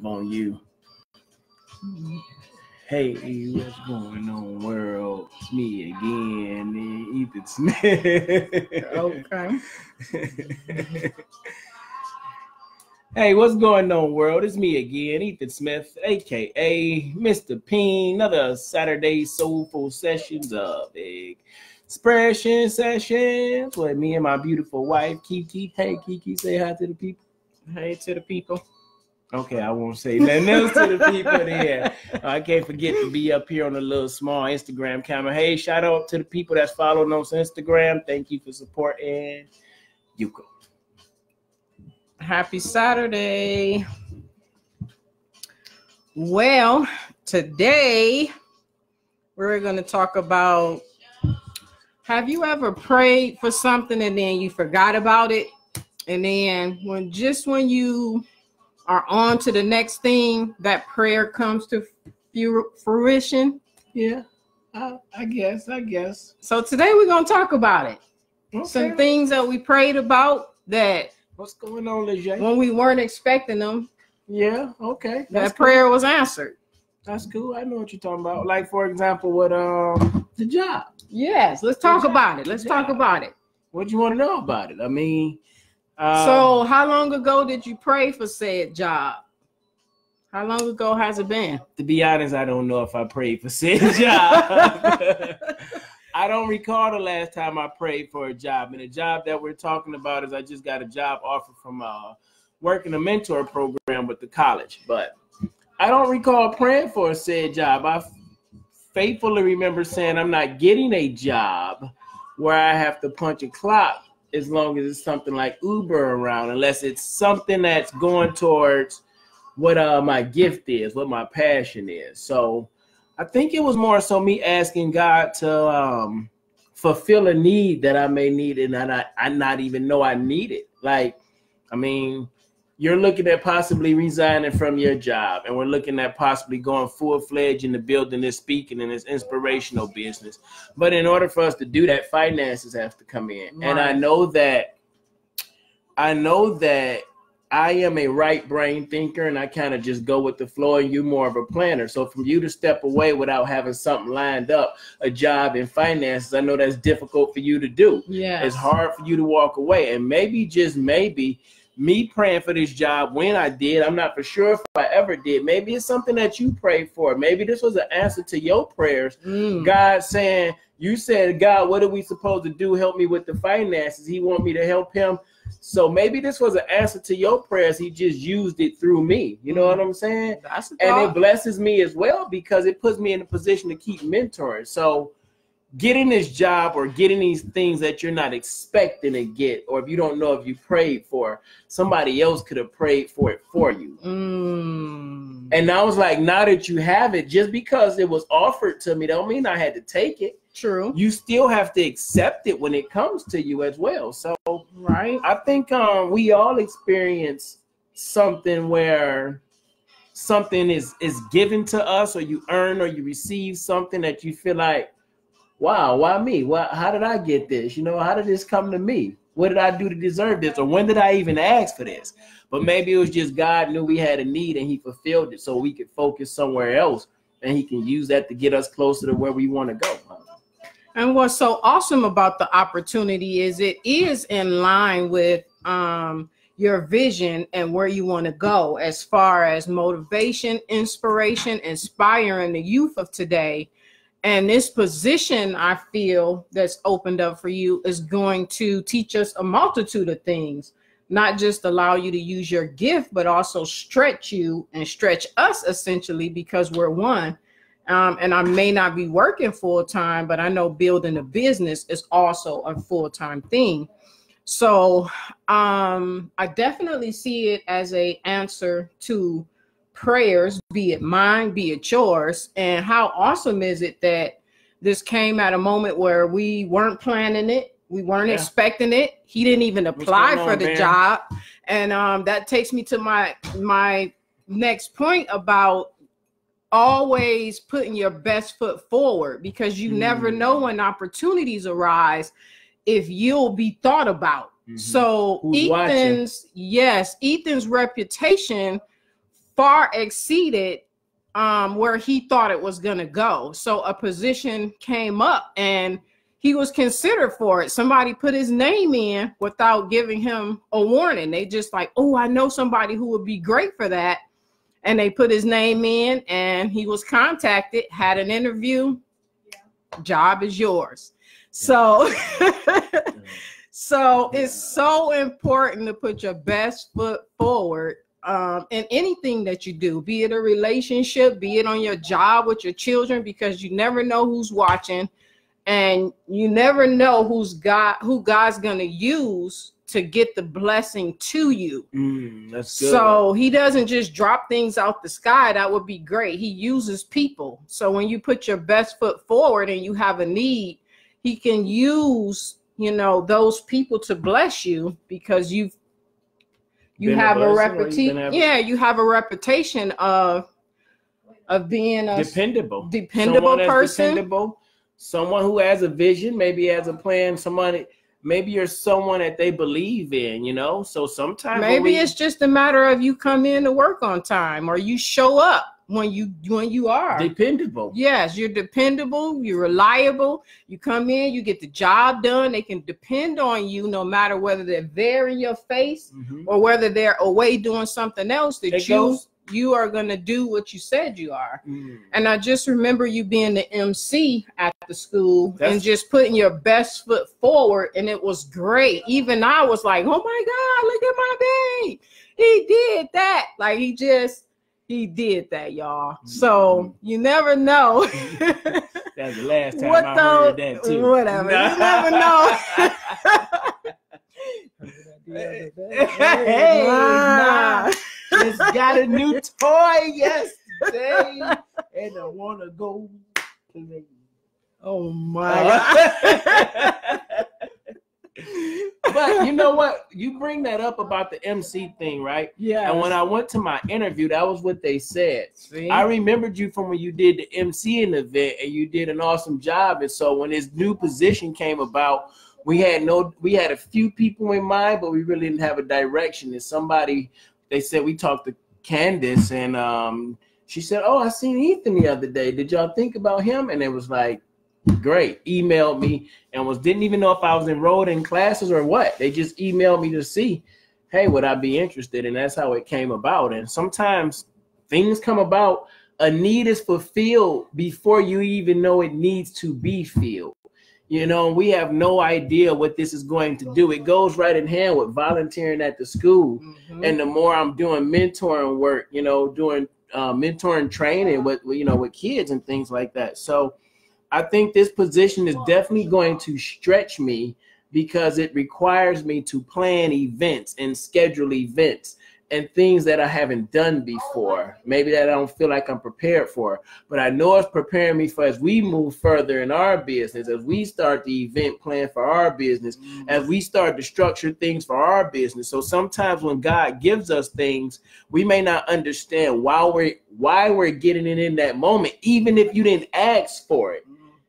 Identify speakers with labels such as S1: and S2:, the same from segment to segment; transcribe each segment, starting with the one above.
S1: on you. Hey, what's going on, world? It's me again, Ethan Smith.
S2: Okay.
S1: Hey, what's going on, world? It's me again, Ethan Smith, aka Mr. P.I.E.N. Another Saturday soulful sessions of expression sessions with me and my beautiful wife, Kiki. Hey, Kiki, say hi to the people.
S2: Hey to the people.
S1: Okay, I won't say nothing else to the people there. I can't forget to be up here on a little small Instagram camera. Hey, shout out to the people that's following us on Instagram. Thank you for supporting. You go.
S2: Happy Saturday. Well, today we're going to talk about, have you ever prayed for something and then you forgot about it? And then when you are on to the next thing, that prayer comes to fruition.
S1: Yeah, I guess.
S2: So today we're going to talk about it.
S1: Okay.
S2: Some things that we prayed about that
S1: what's going on, Lejeune?
S2: when we weren't expecting them.
S1: Yeah, okay.
S2: That prayer was answered.
S1: That's cool. I know what you're talking about. Like, for example, with the job.
S2: Yes, let's talk about it. Let's talk about it.
S1: What do you want to know about it? I mean,
S2: so how long ago did you pray for said job? How long ago has it been?
S1: To be honest, I don't know if I prayed for said job. I don't recall the last time I prayed for a job. And the job that we're talking about is I just got a job offer from working a mentor program with the college. But I don't recall praying for a said job. I faithfully remember saying I'm not getting a job where I have to punch a clock as long as it's something like Uber around, unless it's something that's going towards what my gift is, what my passion is. So I think it was more so me asking God to fulfill a need that I may need and I not even know I need it. Like, I mean, you're looking at possibly resigning from your job, and we're looking at possibly going full-fledged into building this speaking and this inspirational business. But in order for us to do that, finances have to come in. Right. And I know that I am a right brain thinker, and I kind of just go with the flow, and you're more of a planner. So for you to step away without having something lined up, a job in finances, I know that's difficult for you to do.
S2: Yeah,
S1: it's hard for you to walk away. And maybe, just maybe, me praying for this job when I did, I'm not for sure if I ever did. Maybe it's something that you prayed for. Maybe this was an answer to your prayers. God saying, you said, God, what are we supposed to do? Help me with the finances. He want me to help him. So maybe this was an answer to your prayers. He just used it through me. You know what I'm saying? And it blesses me as well because it puts me in a position to keep mentoring. So getting this job or getting these things that you're not expecting to get, or if you don't know if you prayed for, somebody else could have prayed for it for you. And I was like, now that you have it, just because it was offered to me, don't mean I had to take it.
S2: True.
S1: You still have to accept it when it comes to you as well. So
S2: right.
S1: I think we all experience something where something is given to us, or you earn or you receive something that you feel like, wow, why me? How did I get this? You know, how did this come to me? What did I do to deserve this? Or when did I even ask for this? But maybe it was just God knew we had a need and he fulfilled it so we could focus somewhere else, and he can use that to get us closer to where we want to go.
S2: And what's so awesome about the opportunity is it is in line with your vision and where you want to go as far as motivation, inspiration, inspiring the youth of today. And this position, I feel, that's opened up for you is going to teach us a multitude of things, not just allow you to use your gift, but also stretch you and stretch us essentially, because we're one. And I may not be working full time, but I know building a business is also a full-time thing. So I definitely see it as an answer to prayers, be it mine, be it yours. And how awesome is it that this came at a moment where we weren't planning it, we weren't expecting it. He didn't even apply for the job. And that takes me to my next point about always putting your best foot forward, because you never know when opportunities arise if you'll be thought about. So Ethan's reputation far exceeded where he thought it was going to go. So a position came up and he was considered for it. Somebody put his name in without giving him a warning. They just like, oh, I know somebody who would be great for that. And they put his name in and he was contacted, had an interview. Yeah. Job is yours. So, so it's so important to put your best foot forward in anything that you do, be it a relationship, be it on your job with your children, because you never know who's watching. And you never know who God's going to use to get the blessing to you.
S1: That's good.
S2: So he doesn't just drop things out the sky. That would be great. He uses people. So when you put your best foot forward and you have a need, he can use, you know, those people to bless you, because you have a reputation. Yeah, you have a reputation of being a dependable person.
S1: Dependable. Someone who has a vision, maybe has a plan, maybe you're someone that they believe in, you know? So sometimes
S2: maybe it's just a matter of you come in to work on time, or you show up when you are
S1: dependable.
S2: Yes, you're dependable, you're reliable, you come in, you get the job done. They can depend on you no matter whether they're there in your face or whether they're away doing something else, that you are going to do what you said you are. And I just remember you being the MC at the school and just putting your best foot forward. And it was great. Even I was like, oh my God, look at my babe. He did that. Like he did that, y'all. So you never know.
S1: That's the last time I heard that too.
S2: Whatever. You never know.
S1: Hey, nah. Just got a new toy yesterday, and I want to go play.
S2: Oh my God.
S1: But you know what? You bring that up about the MC thing, right?
S2: Yeah.
S1: And when I went to my interview, that was what they said.
S2: See?
S1: I remembered you from when you did the MC in the event, and you did an awesome job. And so when this new position came about, we had a few people in mind, but we really didn't have a direction. And they said, we talked to Candace, and she said, oh, I seen Ethan the other day. Did y'all think about him? And it was like, great. Emailed me and didn't even know if I was enrolled in classes or what. They just emailed me to see, hey, would I be interested? And that's how it came about. And sometimes things come about, a need is fulfilled before you even know it needs to be filled. You know, we have no idea what this is going to do. It goes right in hand with volunteering at the school. And the more I'm doing mentoring work, you know, doing mentoring training with kids and things like that. So I think this position is definitely going to stretch me, because it requires me to plan events and schedule events and things that I haven't done before, maybe that I don't feel like I'm prepared for. But I know it's preparing me for, as we move further in our business, as we start the event plan for our business, as we start to structure things for our business. So sometimes when God gives us things, we may not understand why we're getting it in that moment, even if you didn't ask for it.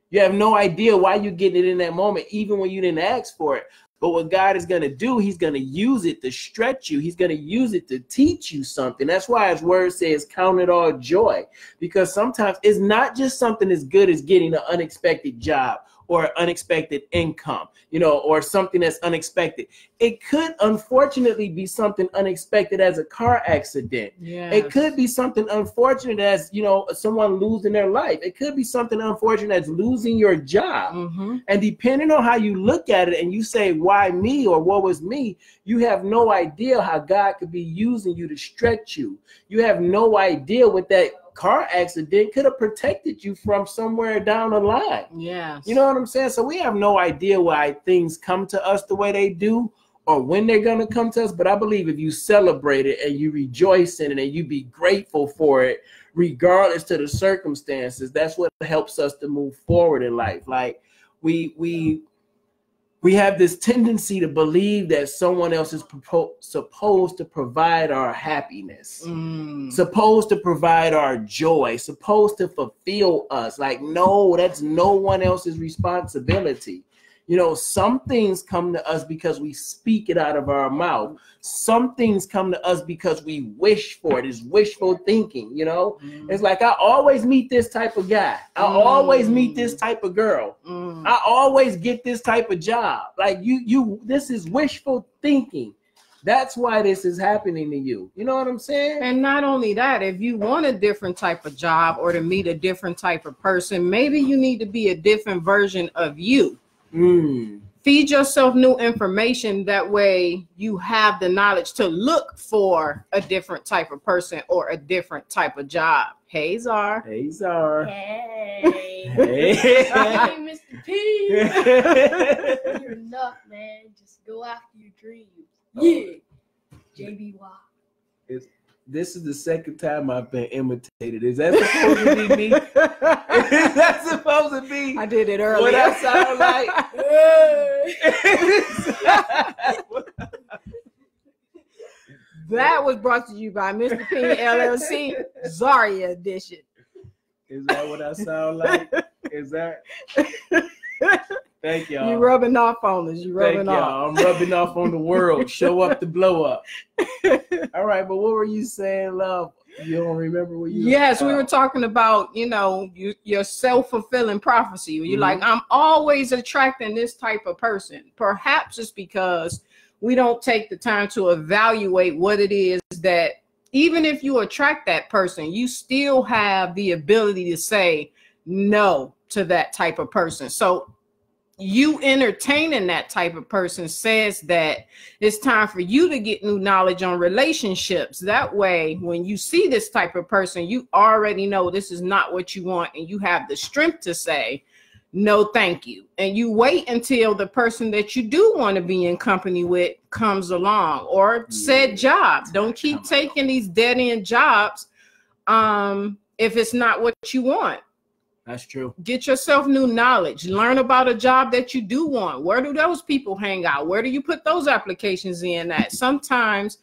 S1: You have no idea why you're getting it in that moment, even when you didn't ask for it. But what God is going to do, he's going to use it to stretch you. He's going to use it to teach you something. That's why his word says, count it all joy. Because sometimes it's not just something as good as getting an unexpected job or unexpected income, you know, or something that's unexpected. It could unfortunately be something unexpected as a car accident.
S2: Yes.
S1: It could be something unfortunate as, you know, someone losing their life. It could be something unfortunate as losing your job. And depending on how you look at it and you say, why me, or what was me, you have no idea how God could be using you to stretch you. You have no idea what that car accident could have protected you from somewhere down the line.
S2: Yes.
S1: You know what I'm saying? So we have no idea why things come to us the way they do or when they're going to come to us. But I believe if you celebrate it and you rejoice in it and you be grateful for it, regardless to the circumstances, that's what helps us to move forward in life. Like we have this tendency to believe that someone else is supposed to provide our happiness, supposed to provide our joy, supposed to fulfill us. Like, no, that's no one else's responsibility. You know, some things come to us because we speak it out of our mouth. Some things come to us because we wish for it. It's wishful thinking, you know? It's like, I always meet this type of guy. I always meet this type of girl. I always get this type of job. Like this is wishful thinking. That's why this is happening to you. You know what I'm saying?
S2: And not only that, if you want a different type of job or to meet a different type of person, maybe you need to be a different version of you. Feed yourself new information. That way you have the knowledge to look for a different type of person or a different type of job. Hey, Czar.
S1: Hey, Czar.
S3: Hey.
S1: Hey.
S3: Hey, Mr. P. You're enough, man. Just go after your dreams. Yeah. JBY.
S1: This is the second time I've been imitated. Is that supposed to be me? Is that supposed to be?
S2: I did it earlier.
S1: What I sound like?
S2: That was brought to you by Mr. P.I.E.N LLC, Zaria edition.
S1: Is that what I sound like? Is that? Thank y'all.
S2: You rubbing off on us. You rubbing off.
S1: I'm rubbing off on the world. Show up to blow up. All right, but what were you saying, love? You don't remember what you?
S2: Yes, we were talking about, you know, your self-fulfilling prophecy. You're like, I'm always attracting this type of person. Perhaps it's because we don't take the time to evaluate what it is that, even if you attract that person, you still have the ability to say no to that type of person. So you entertaining that type of person says that it's time for you to get new knowledge on relationships. That way, when you see this type of person, you already know this is not what you want, and you have the strength to say, no, thank you. And you wait until the person that you do want to be in company with comes along, or said job. Don't keep taking these dead-end jobs if it's not what you want.
S1: That's true.
S2: Get yourself new knowledge. Learn about a job that you do want. Where do those people hang out? Where do you put those applications in at? Sometimes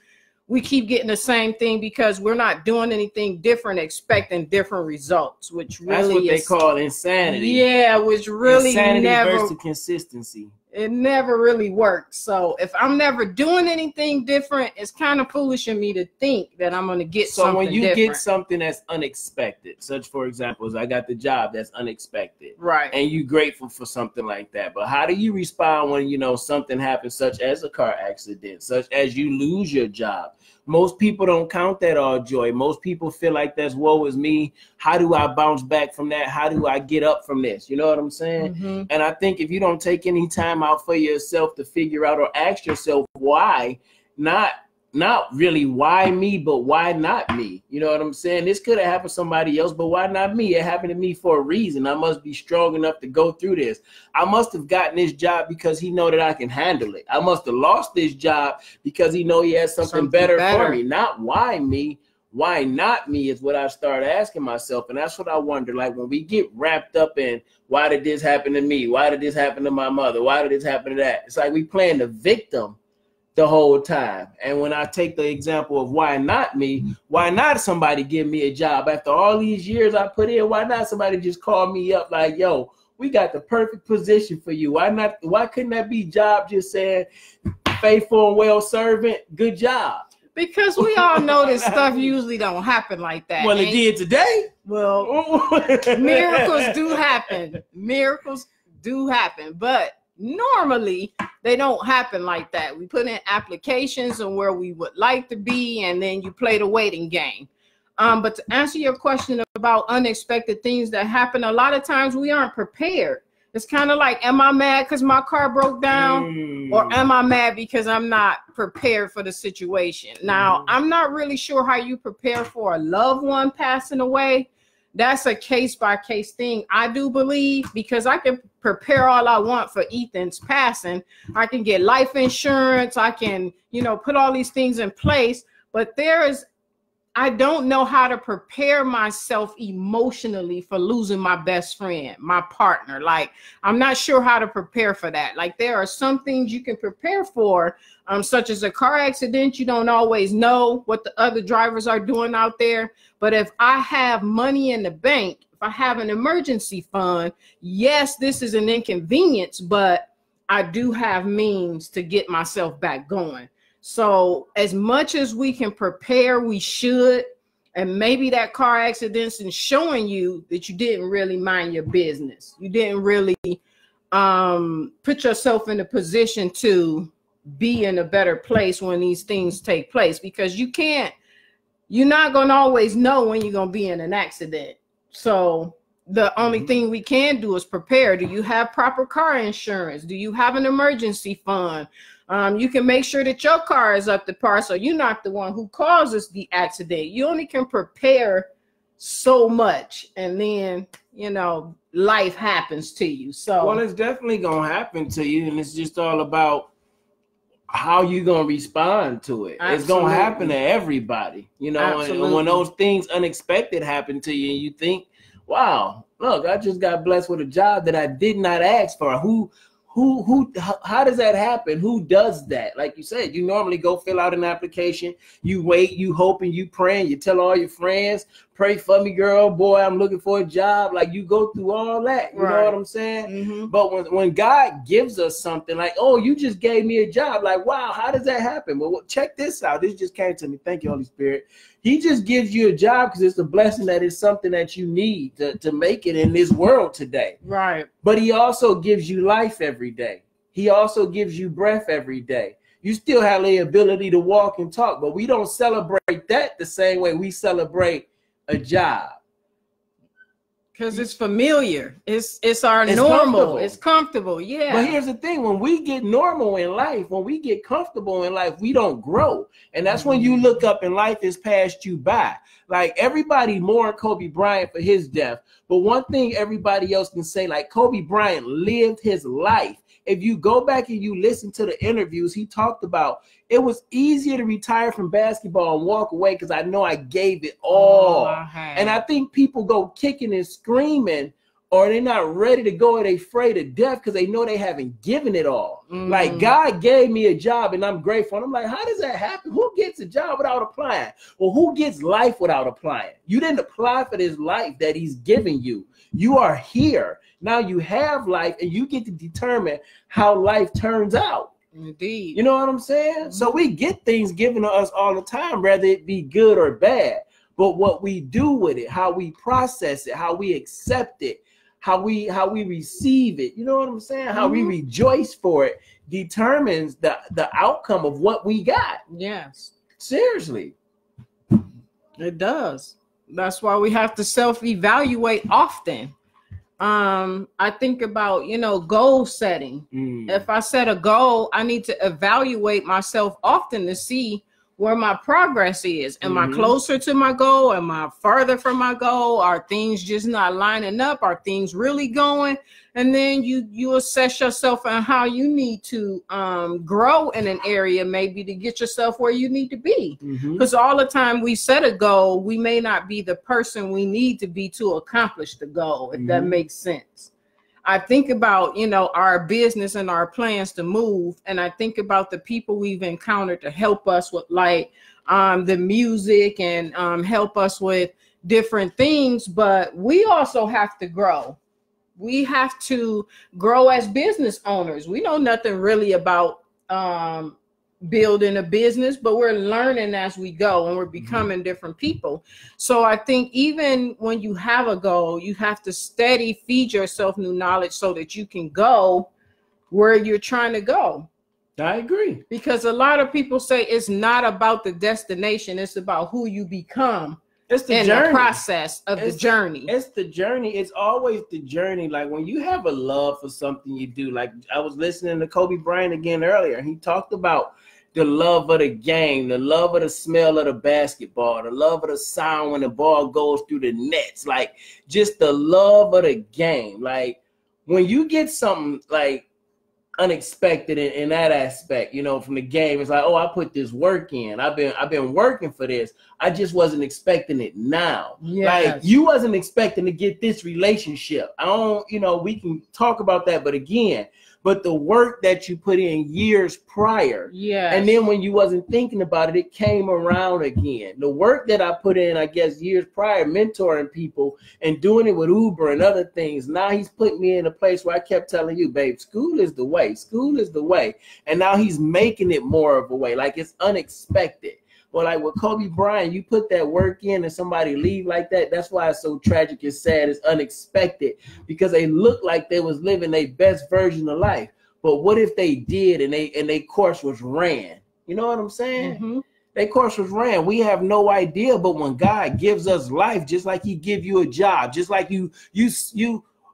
S2: we keep getting the same thing because we're not doing anything different, expecting different results, which really
S1: that's what they call insanity.
S2: Yeah, which really
S1: insanity
S2: never
S1: versus consistency.
S2: It never really works. So if I'm never doing anything different, it's kind of foolish of me to think that I'm going to get something different. So when you
S1: get something that's unexpected, such for example, as I got the job that's unexpected,
S2: right?
S1: And you grateful for something like that. But how do you respond when, you know, something happens, such as a car accident, such as you lose your job? Most people don't count that all joy. Most people feel like that's woe is me. How do I bounce back from that? How do I get up from this? You know what I'm saying? And I think if you don't take any time out for yourself to figure out, or ask yourself why, not really why me, but why not me? You know what I'm saying? This could have happened to somebody else, but why not me? It happened to me for a reason. I must be strong enough to go through this. I must have gotten this job because he know that I can handle it. I must have lost this job because he know he has something better for me. Not why me, why not me is what I started asking myself. And that's what I wonder. Like when we get wrapped up in why did this happen to me? Why did this happen to my mother? Why did this happen to that? It's like we playing the victim the whole time. And when I take the example of why not me, why not somebody give me a job after all these years I put in? Why not somebody just call me up like, yo, we got the perfect position for you? Why couldn't that be job just saying faithful and well servant, good job?
S2: Because we all know this stuff usually don't happen like that.
S1: Well, it did today.
S2: Well, miracles do happen. Miracles do happen, but normally they don't happen like that. We put in applications and where we would like to be, and then you play the waiting game. But to answer your question about unexpected things that happen, a lot of times we aren't prepared. It's kind of like, am I mad because my car broke down? Or am I mad because I'm not prepared for the situation? Now, I'm not really sure how you prepare for a loved one passing away. That's a case-by-case thing, I do believe, because I can prepare all I want for Ethan's passing. I can get life insurance. I can, you know, put all these things in place. But I don't know how to prepare myself emotionally for losing my best friend, my partner. Like, I'm not sure how to prepare for that. Like, there are some things you can prepare for, such as a car accident. You don't always know what the other drivers are doing out there. But if I have money in the bank, if I have an emergency fund, yes, this is an inconvenience, but I do have means to get myself back going. So as much as we can prepare, we should. And maybe that car accident's is showing you that you didn't really mind your business. You didn't really put yourself in a position to be in a better place when these things take place, because you're not going to always know when you're going to be in an accident. So the only thing we can do is prepare. Do you have proper car insurance? Do you have an emergency fund? You can make sure that your car is up to par, so you're not the one who causes the accident. You only can prepare so much, and then, you know, life happens to you. So,
S1: well, it's definitely going to happen to you, and it's just all about how you going to respond to it. Absolutely. It's going to happen to everybody, you know, and when those things unexpected happen to you and you think, wow, look, I just got blessed with a job that I did not ask for. How does that happen? Who does that? Like you said, you normally go fill out an application, you wait, you hope, and you pray, and you tell all your friends, pray for me, girl, boy, I'm looking for a job. Like, you go through all that, you know what I'm saying? Mm-hmm. But when God gives us something like, oh, you just gave me a job, like, wow, how does that happen? Well, check this out. This just came to me. Thank you, Holy Spirit. He just gives you a job because it's a blessing that is something that you need to make it in this world today. Right. But he also gives you life every day. He also gives you breath every day. You still have the ability to walk and talk, but we don't celebrate that the same way we celebrate a job.
S2: Because it's familiar. It's normal. It's comfortable. Yeah.
S1: But here's the thing. When we get normal in life, when we get comfortable in life, we don't grow. And that's when you look up and life has passed you by. Like, everybody mourned Kobe Bryant for his death. But one thing everybody else can say, like, Kobe Bryant lived his life. If you go back and you listen to the interviews, he talked about it was easier to retire from basketball and walk away because I know I gave it all. And I think people go kicking and screaming, or they're not ready to go, or they're afraid of death because they know they haven't given it all. Like, God gave me a job and I'm grateful. And I'm like, how does that happen? Who gets a job without applying? Or who gets life without applying? You didn't apply for this life that he's giving you. You are here. Now you have life, and you get to determine how life turns out.
S2: Indeed.
S1: You know what I'm saying? So we get things given to us all the time, whether it be good or bad. But what we do with it, how we process it, how we accept it, how we receive it, you know what I'm saying? How we rejoice for it determines the outcome of what we got.
S2: Yes.
S1: Seriously.
S2: It does. That's why we have to self-evaluate often. I think about, you know, goal setting. If I set a goal, I need to evaluate myself often to see where my progress is. Am I closer to my goal? Am I farther from my goal? Are things just not lining up? Are things really going? And then you assess yourself on how you need to grow in an area, maybe to get yourself where you need to be. Because all the time we set a goal, we may not be the person we need to be to accomplish the goal, if that makes sense. I think about, you know, our business and our plans to move. And I think about the people we've encountered to help us with, like, the music and help us with different things. But we also have to grow. We have to grow as business owners. We know nothing really about building a business, but we're learning as we go, and we're becoming different people. So I think even when you have a goal, you have to steady feed yourself new knowledge so that you can go where you're trying to go.
S1: I agree.
S2: Because a lot of people say it's not about the destination, it's about who you become.
S1: It's the
S2: journey. The process of the journey.
S1: It's the journey. It's always the journey. Like, when you have a love for something you do, like I was listening to Kobe Bryant again earlier, and he talked about the love of the game, the love of the smell of the basketball, the love of the sound when the ball goes through the nets, like, just the love of the game. Like, when you get something like unexpected in that aspect, you know, from the game, it's like, oh, I put this work in. I've been working for this. I just wasn't expecting it now.
S2: Yes.
S1: Like, you wasn't expecting to get this relationship. I don't, you know, we can talk about that, but again, but the work that you put in years prior.
S2: Yeah.
S1: And then when you wasn't thinking about it, it came around again. The work that I put in, I guess, years prior, mentoring people and doing it with Uber and other things. Now he's put me in a place where I kept telling you, babe, school is the way. School is the way. And now he's making it more of a way. Like it's unexpected. Well, like with Kobe Bryant, you put that work in and somebody leave like that. That's why it's so tragic and sad. It's unexpected because they look like they was living their best version of life. But what if they did and they course was ran? You know what I'm saying?
S2: Mm-hmm.
S1: Their course was ran. We have no idea. But when God gives us life, just like he give you a job, just like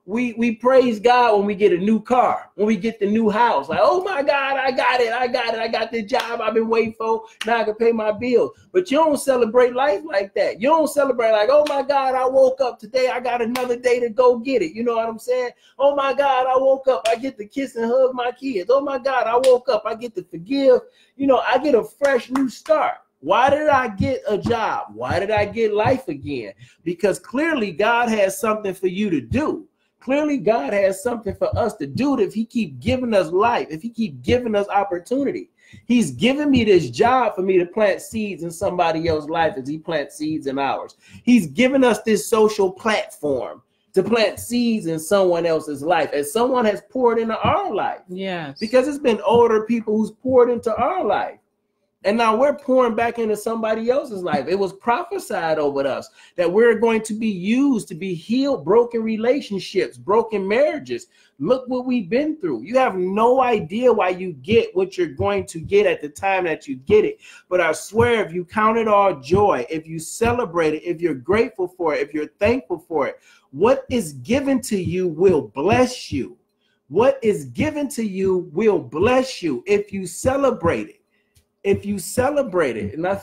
S1: we praise God when we get a new car, when we get the new house. Like, oh my God, I got it. I got the job I've been waiting for. Now I can pay my bills. But you don't celebrate life like that. You don't celebrate like, oh my God, I woke up today. I got another day to go get it. You know what I'm saying? Oh my God, I woke up. I get to kiss and hug my kids. Oh my God, I woke up. I get to forgive. You know, I get a fresh new start. Why did I get a job? Why did I get life again? Because clearly God has something for you to do. Clearly, God has something for us to do if he keep giving us life, if he keep giving us opportunity. He's given me this job for me to plant seeds in somebody else's life as he plants seeds in ours. He's given us this social platform to plant seeds in someone else's life as someone has poured into our life.
S2: Yes.
S1: Because it's been older people who's poured into our life. And now we're pouring back into somebody else's life. It was prophesied over us that we're going to be used to be healed, broken relationships, broken marriages. Look what we've been through. You have no idea why you get what you're going to get at the time that you get it. But I swear, if you count it all joy, if you celebrate it, if you're grateful for it, if you're thankful for it, what is given to you will bless you. What is given to you will bless you if you celebrate it. If you celebrate it. And I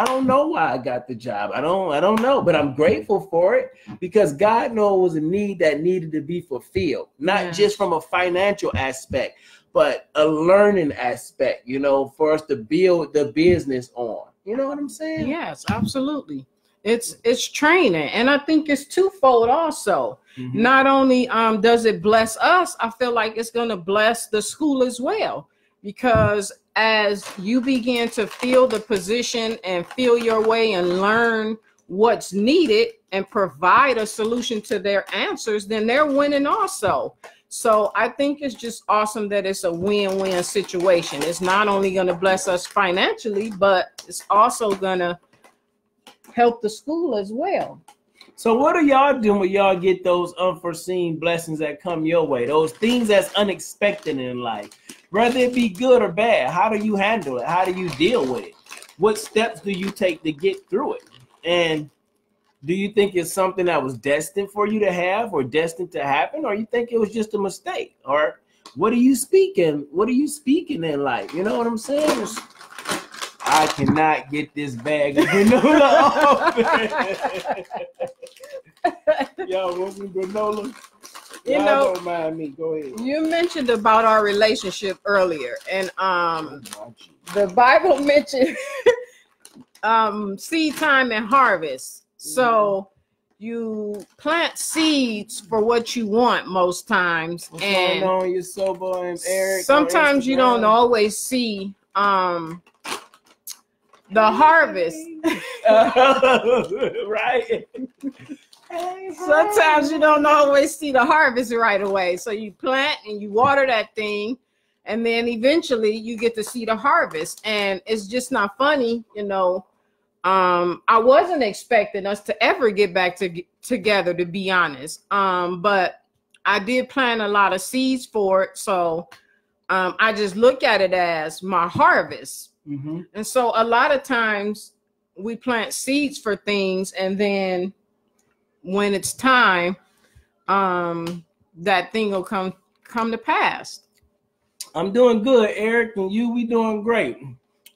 S1: don't know why I got the job. I don't know, but I'm grateful for it because God knows it was a need that needed to be fulfilled, not just from a financial aspect, but a learning aspect, you know, for us to build the business on. You know what I'm saying?
S2: Yes, absolutely. It's training. And I think it's twofold also. Mm-hmm. Not only does it bless us, I feel like it's going to bless the school as well. Because as you begin to feel the position and feel your way and learn what's needed and provide a solution to their answers, then they're winning also. So I think it's just awesome that it's a win-win situation. It's not only going to bless us financially, but it's also going to help the school as well.
S1: So what are y'all doing when y'all get those unforeseen blessings that come your way? Those things that's unexpected in life, whether it be good or bad. How do you handle it? How do you deal with it? What steps do you take to get through it? And do you think it's something that was destined for you to have or destined to happen? Or you think it was just a mistake? Or what are you speaking? What are you speaking in life? You know what I'm saying? I cannot get this bag of granola off. Y'all want some granola?
S2: You know,
S1: don't mind me. Go ahead.
S2: You mentioned about our relationship earlier, and the Bible mentioned seed time and harvest. So you plant seeds for what you want most times.
S1: What's going on, you Sobo and Eric?
S2: Sometimes you don't always see the harvest.
S1: Right.
S2: Sometimes you don't always see the harvest right away. So you plant and you water that thing, and then eventually you get to see the harvest. And it's just not funny, you know. I wasn't expecting us to ever get back together, to be honest. But I did plant a lot of seeds for it. So I just look at it as my harvest. Mm-hmm. And so a lot of times we plant seeds for things, and then when it's time, that thing will come to pass.
S1: I'm doing good, Eric, and you, we doing great.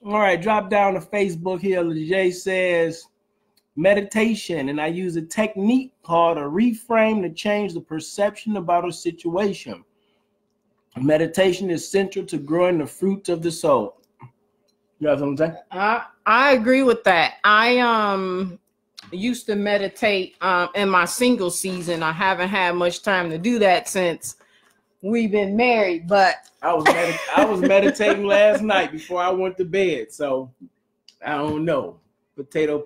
S1: All right, drop down to Facebook here. Jay says meditation, and I use a technique called a reframe to change the perception about a situation. Meditation is central to growing the fruits of the soul. You have something to say?
S2: I agree with that. I used to meditate in my single season. I haven't had much time to do that since we've been married, but
S1: I was meditating last night before I went to bed, so I don't know. Potato.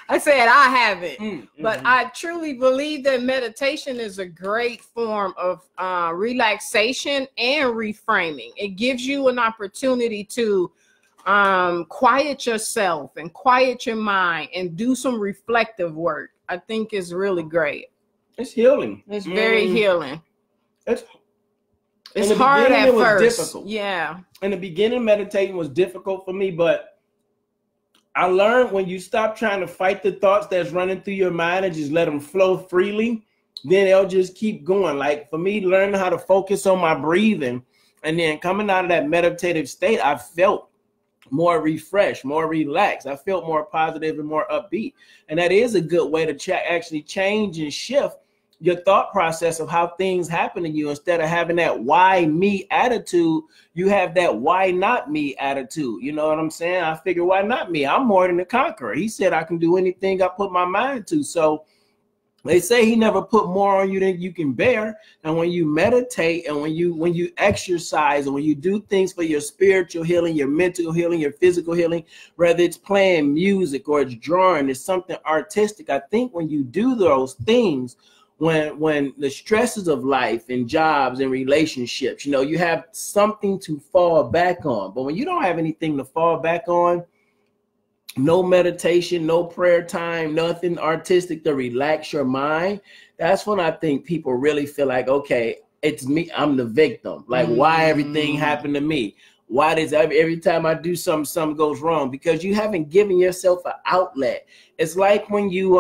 S2: I said I haven't, but I truly believe that meditation is a great form of relaxation and reframing. It gives you an opportunity to quiet yourself and quiet your mind and do some reflective work. I think it's really great.
S1: It's healing.
S2: It's very healing. It's
S1: in the
S2: hard at
S1: it was
S2: first.
S1: Difficult.
S2: Yeah.
S1: In the beginning, meditating was difficult for me, but I learned when you stop trying to fight the thoughts that's running through your mind and just let them flow freely, then they'll just keep going. Like for me, learning how to focus on my breathing and then coming out of that meditative state, I felt more refreshed, more relaxed. I felt more positive and more upbeat. And that is a good way to actually change and shift your thought process of how things happen to you. Instead of having that why me attitude, you have that why not me attitude. You know what I'm saying? I figure, why not me? I'm more than a conqueror. He said I can do anything I put my mind to. So they say he never put more on you than you can bear. And when you meditate and when you exercise and when you do things for your spiritual healing, your mental healing, your physical healing, whether it's playing music or it's drawing, it's something artistic. I think when you do those things, when the stresses of life and jobs and relationships, you know, you have something to fall back on. But when you don't have anything to fall back on, no meditation, no prayer time, nothing artistic to relax your mind, that's when I think people really feel like, okay, it's me, I'm the victim. Like, why everything happened to me? Why does every time I do something goes wrong? Because you haven't given yourself an outlet. It's like when you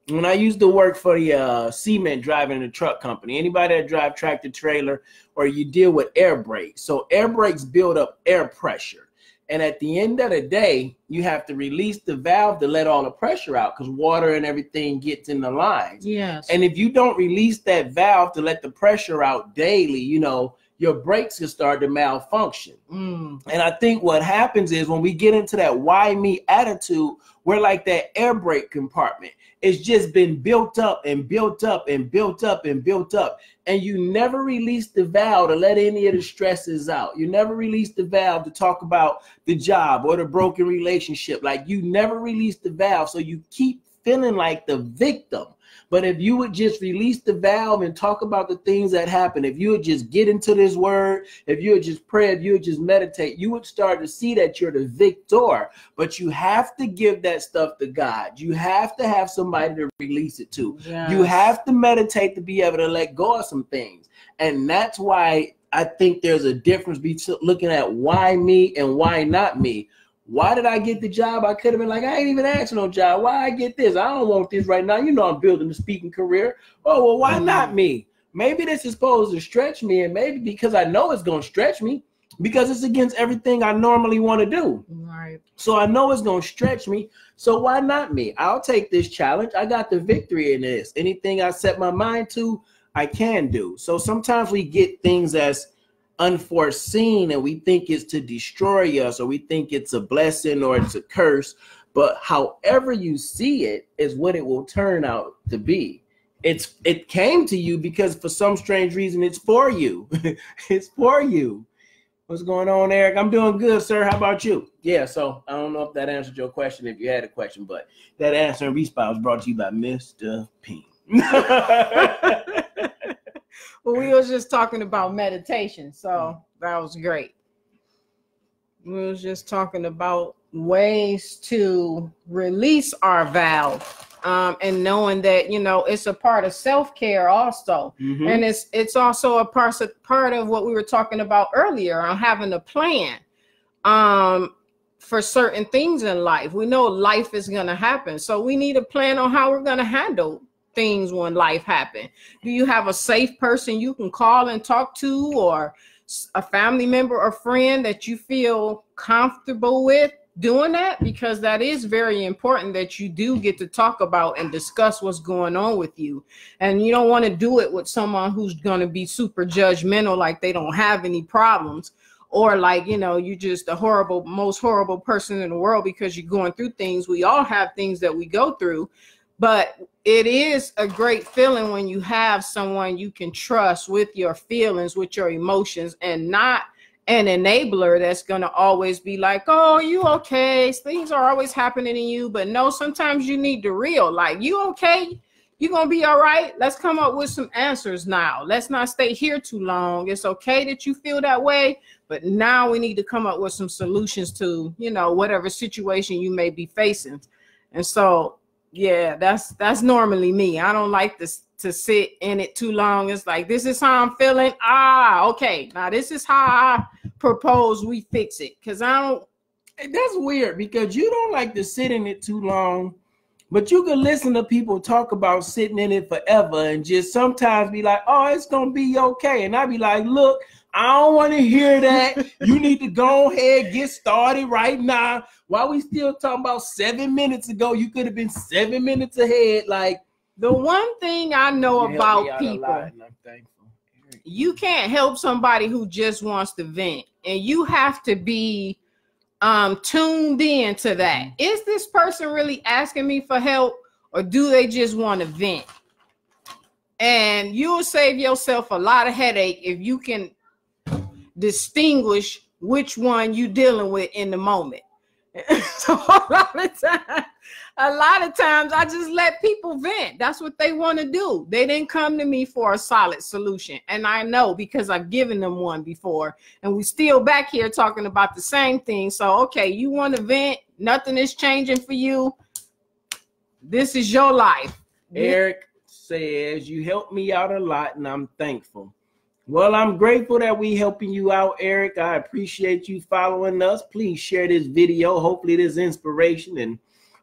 S1: when I used to work for the cement driving in a truck company, anybody that drive tractor trailer or you deal with air brakes. So air brakes build up air pressure. And at the end of the day, you have to release the valve to let all the pressure out because water and everything gets in the lines.
S2: Yes.
S1: And if you don't release that valve to let the pressure out daily, you know, your brakes can start to malfunction. And I think what happens is when we get into that why me attitude, we're like that air brake compartment. It's just been built up and built up and built up and built up. And you never release the valve to let any of the stresses out. You never release the valve to talk about the job or the broken relationship. Like you never release the valve. So you keep feeling like the victim. But if you would just release the valve and talk about the things that happen, if you would just get into this word, if you would just pray, if you would just meditate, you would start to see that you're the victor. But you have to give that stuff to God. You have to have somebody to release it to. Yes. You have to meditate to be able to let go of some things. And that's why I think there's a difference between looking at why me and why not me. Why did I get the job? I could have been like, I ain't even asked no job. Why I get this? I don't want this right now. You know, I'm building a speaking career. Oh, well, why not me? Maybe this is supposed to stretch me. And maybe because I know it's going to stretch me because it's against everything I normally want to do. Right. So I know it's going to stretch me. So why not me? I'll take this challenge. I got the victory in this. Anything I set my mind to, I can do. So sometimes we get things as unforeseen and we think it's to destroy us or we think it's a blessing or it's a curse, but however you see it is what it will turn out to be. It came to you because for some strange reason it's for you. It's for you. What's going on, Eric? I'm doing good, sir. How about you? Yeah, so I don't know if that answered your question if you had a question, but that answer and response was brought to you by Mr. P.
S2: Well, we was just talking about meditation, so that was great. We was just talking about ways to release our valve, and knowing that, you know, it's a part of self-care also. And it's also a part of what we were talking about earlier on having a plan for certain things in life. We know life is going to happen, so we need a plan on how we're going to handle things when life happen. Do you have a safe person you can call and talk to, or a family member or friend that you feel comfortable with doing that? Because that is very important that you do get to talk about and discuss what's going on with you. And you don't want to do it with someone who's going to be super judgmental, like they don't have any problems, or like, you know, you're just the most horrible person in the world because you're going through things. We all have things that we go through. But it is a great feeling when you have someone you can trust with your feelings, with your emotions, and not an enabler that's going to always be like, oh, you okay? Things are always happening to you. But no, sometimes you need the real, like, you okay? You going to be all right? Let's come up with some answers now. Let's not stay here too long. It's okay that you feel that way, but now we need to come up with some solutions to, you know, whatever situation you may be facing. And so, yeah, that's normally me. I don't like this to sit in it too long. It's like, this is how I'm feeling. Okay. Now this is how I propose we fix it. Cause I don't.
S1: That's weird because you don't like to sit in it too long, but you can listen to people talk about sitting in it forever and just sometimes be like, oh, it's gonna be okay. And I be like, look, I don't want to hear that. You need to go ahead, get started right now. While we still talking about 7 minutes ago, you could have been 7 minutes ahead. Like,
S2: the one thing I know about people, you can't help somebody who just wants to vent, and you have to be tuned in to that. Is this person really asking me for help, or do they just want to vent? And you'll save yourself a lot of headache if you can distinguish which one you dealing with in the moment. So a lot of times I just let people vent. That's what they want to do. They didn't come to me for a solid solution, and I know because I've given them one before, and we still back here talking about the same thing. So okay, you want to vent, nothing is changing for you. This is your life.
S1: Eric says, you helped me out a lot and I'm thankful. Well, I'm grateful that we helping you out, Eric. I appreciate you following us. Please share this video. Hopefully there's inspiration and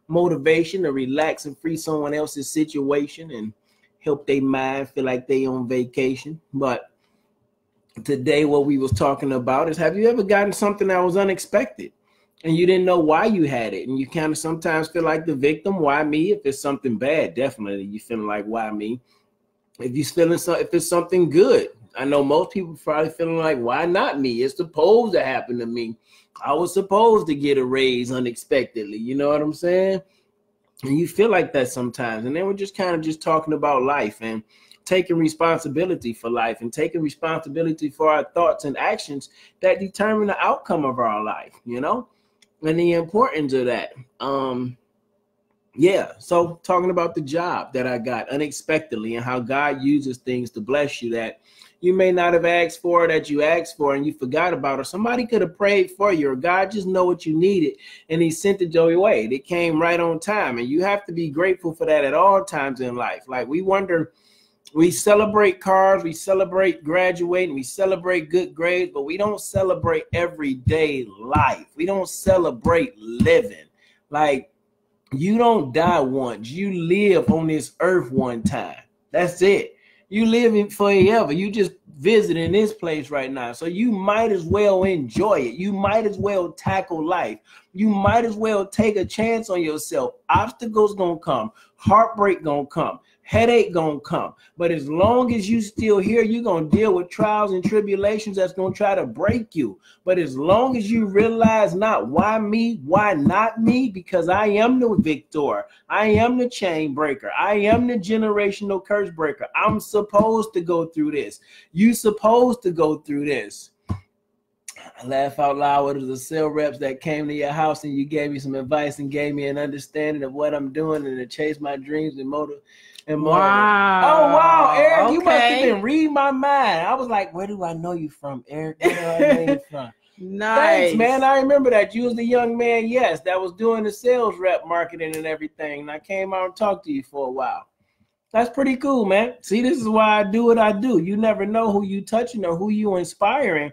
S1: motivation to relax and free someone else's situation and help their mind feel like they on vacation. But today what we was talking about is, have you ever gotten something that was unexpected and you didn't know why you had it? And you kind of sometimes feel like the victim. Why me? If it's something bad, definitely you feeling like, why me? If it's something good, I know most people probably feeling like, why not me? It's supposed to happen to me. I was supposed to get a raise unexpectedly. You know what I'm saying? And you feel like that sometimes. And then we're just kind of just talking about life and taking responsibility for life and taking responsibility for our thoughts and actions that determine the outcome of our life, you know, and the importance of that. Yeah, so talking about the job that I got unexpectedly and how God uses things to bless you that you may not have asked for, that you asked for and you forgot about, or somebody could have prayed for you, or God just know what you needed and he sent it your way. It came right on time, and you have to be grateful for that at all times in life. Like, we celebrate cars, we celebrate graduating, we celebrate good grades, but we don't celebrate everyday life. We don't celebrate living. Like, you don't die once. You live on this earth one time. That's it. You live forever. You just visiting this place right now. So you might as well enjoy it. You might as well tackle life. You might as well take a chance on yourself. Obstacles gonna come. Heartbreak gonna come. Headache gonna come. But as long as you still here, you're gonna deal with trials and tribulations that's gonna try to break you. But as long as you realize not why me, why not me, because I am the victor, I am the chain breaker, I am the generational curse breaker. I'm supposed to go through this. You supposed to go through this. I laugh out loud. It was the sales reps that came to your house and you gave me some advice and gave me an understanding of what I'm doing and to chase my dreams and motive.
S2: Wow.
S1: Oh, wow, Eric,
S2: okay.
S1: You must have been reading my mind. I was like, where do I know you from, Eric? Where do I know you from?
S2: Nice.
S1: Thanks, man. I remember that. You was the young man, yes, that was doing the sales rep marketing and everything. And I came out and talked to you for a while. That's pretty cool, man. See, this is why I do what I do. You never know who you touching or who you inspiring.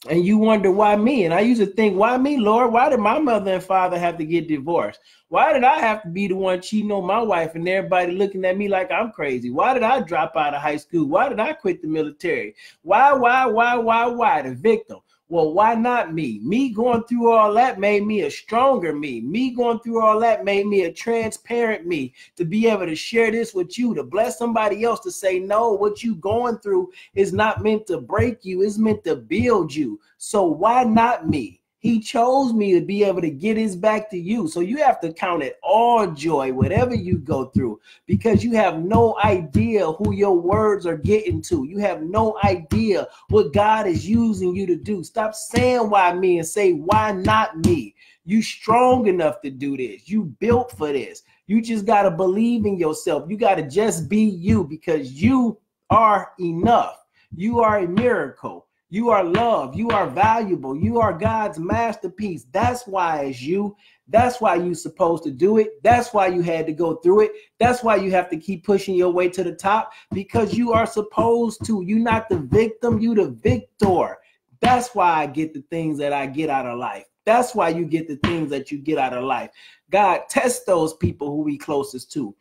S1: And you wonder why me? And I used to think, why me, Lord? Why did my mother and father have to get divorced? Why did I have to be the one cheating on my wife and everybody looking at me like I'm crazy? Why did I drop out of high school? Why did I quit the military? Why? The victim. Well, why not me? Me going through all that made me a stronger me. Me going through all that made me a transparent me, to be able to share this with you, to bless somebody else, to say, no, what you going through is not meant to break you. It's meant to build you. So why not me? He chose me to be able to get his back to you. So you have to count it all joy, whatever you go through, because you have no idea who your words are getting to. You have no idea what God is using you to do. Stop saying why me and say, why not me? You strong enough to do this. You built for this. You just got to believe in yourself. You got to just be you, because you are enough. You are a miracle. You are loved. You are valuable. You are God's masterpiece. That's why it's you. That's why you're supposed to do it. That's why you had to go through it. That's why you have to keep pushing your way to the top, because you are supposed to. You're not the victim. You the victor. That's why I get the things that I get out of life. That's why you get the things that you get out of life. God tests those people who we closest to.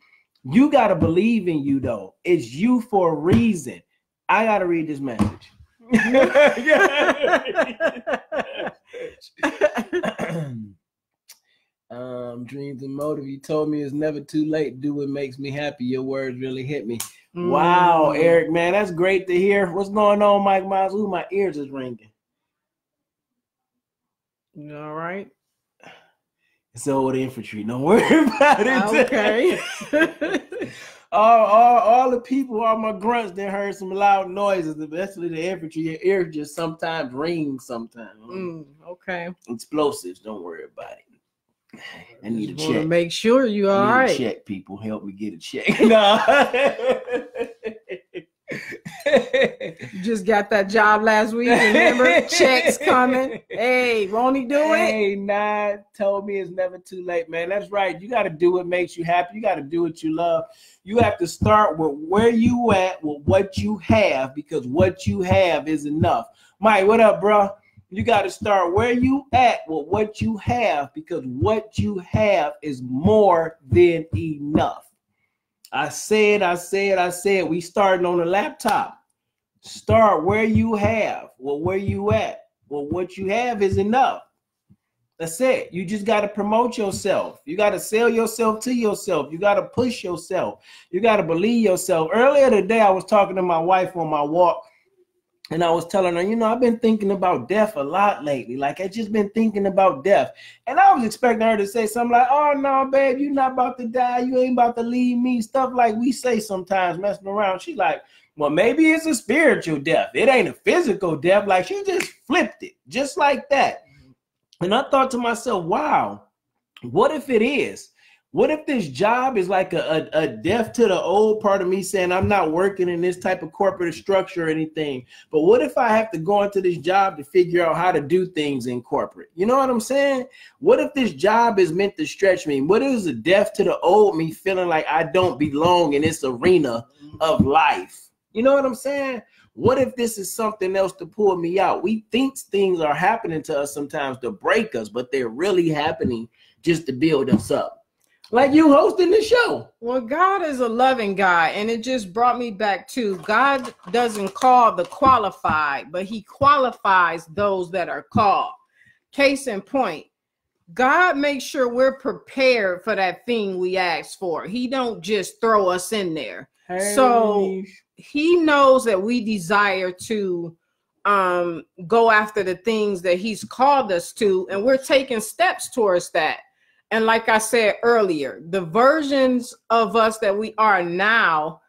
S1: You got to believe in you, though. It's you for a reason. I got to read this message. Dreams and motive. You told me it's never too late to do what makes me happy. Your words really hit me. Wow, Eric, man, that's great to hear. What's going on, Mike Miles? Ooh, my ears is ringing.
S2: You all right?
S1: It's old infantry. Don't worry about it.
S2: Okay.
S1: all the people, all my grunts, they heard some loud noises, especially the infantry. Your ears just sometimes ring sometimes.
S2: Okay.
S1: Explosives. Don't worry about it. I need a check.
S2: To make sure you all right.
S1: Check, people. Help me get a check. No.
S2: You just got that job last week. Remember? Checks coming. Hey, won't he do it?
S1: Hey, nah, told me it's never too late, man. That's right. You got to do what makes you happy. You got to do what you love. You have to start with where you at, with what you have, because what you have is enough. Mike, what up, bro? You got to start where you at with what you have, because what you have is more than enough. I said, we starting on the laptop. Start where you have. Well, where you at? Well, what you have is enough. That's it. You just got to promote yourself. You got to sell yourself to yourself. You got to push yourself. You got to believe yourself. Earlier today, I was talking to my wife on my walk, and I was telling her, you know, I've been thinking about death a lot lately. Like, I just been thinking about death. And I was expecting her to say something like, oh, no, babe, you're not about to die. You ain't about to leave me. Stuff like we say sometimes messing around. She's like, well, maybe it's a spiritual death. It ain't a physical death. Like, she just flipped it just like that. And I thought to myself, wow, what if it is? What if this job is like a death to the old part of me, saying I'm not working in this type of corporate structure or anything? But what if I have to go into this job to figure out how to do things in corporate? You know what I'm saying? What if this job is meant to stretch me? What is a death to the old me, feeling like I don't belong in this arena of life? You know what I'm saying? What if this is something else to pull me out? We think things are happening to us sometimes to break us, but they're really happening just to build us up. Like you hosting the show.
S2: Well, God is a loving God, and it just brought me back to God doesn't call the qualified, but he qualifies those that are called. Case in point, God makes sure we're prepared for that thing we asked for. He don't just throw us in there. Hey. So he knows that we desire to go after the things that he's called us to, and we're taking steps towards that. And like I said earlier, the versions of us that we are now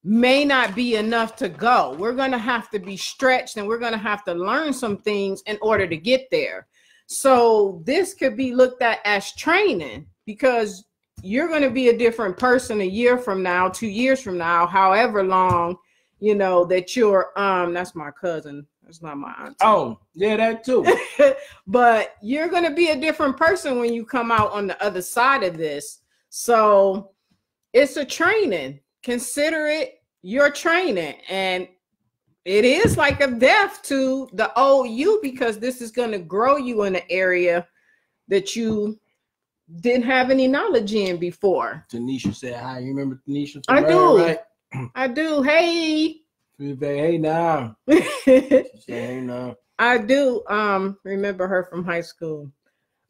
S2: may not be enough to go. We're going to have to be stretched, and we're going to have to learn some things in order to get there. So this could be looked at as training, because you're going to be a different person a year from now, 2 years from now, however long, you know, that you're, that's my cousin. That's not my auntie.
S1: Oh, yeah, that too.
S2: But you're going to be a different person when you come out on the other side of this. So it's a training. Consider it your training. And it is like a death to the old you, because this is going to grow you in an area that you didn't have any knowledge in before.
S1: Tanisha said hi. You remember Tanisha?
S2: I do.
S1: Right?
S2: I do. Hey.
S1: Hey now. Hey now.
S2: I do remember her from high school.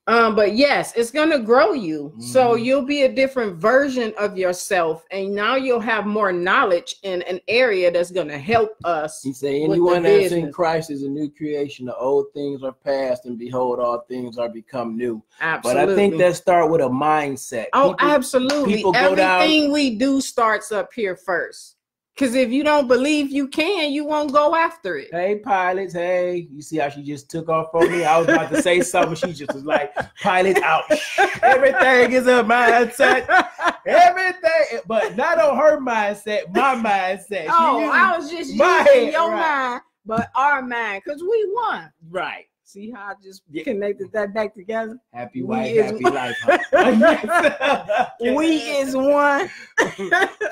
S2: But yes, it's going to grow you. So you'll be a different version of yourself. And now you'll have more knowledge in an area that's going to help us.
S1: He said, anyone that's in Christ is a new creation. The old things are past, and behold, all things are become new.
S2: Absolutely.
S1: But I think that start with a mindset.
S2: Oh, absolutely. Everything we do starts up here first. Because if you don't believe you can, you won't go after it.
S1: Hey, pilots. Hey, you see how she just took off on me? I was about to say something. She just was like, pilots out. Everything is a mindset. Everything. But not on her mindset, my mindset.
S2: I was just using your mind, but our mind. Because we won.
S1: Right.
S2: See how I just connected that back together?
S1: Happy wife, happy life. Huh?
S2: We is one.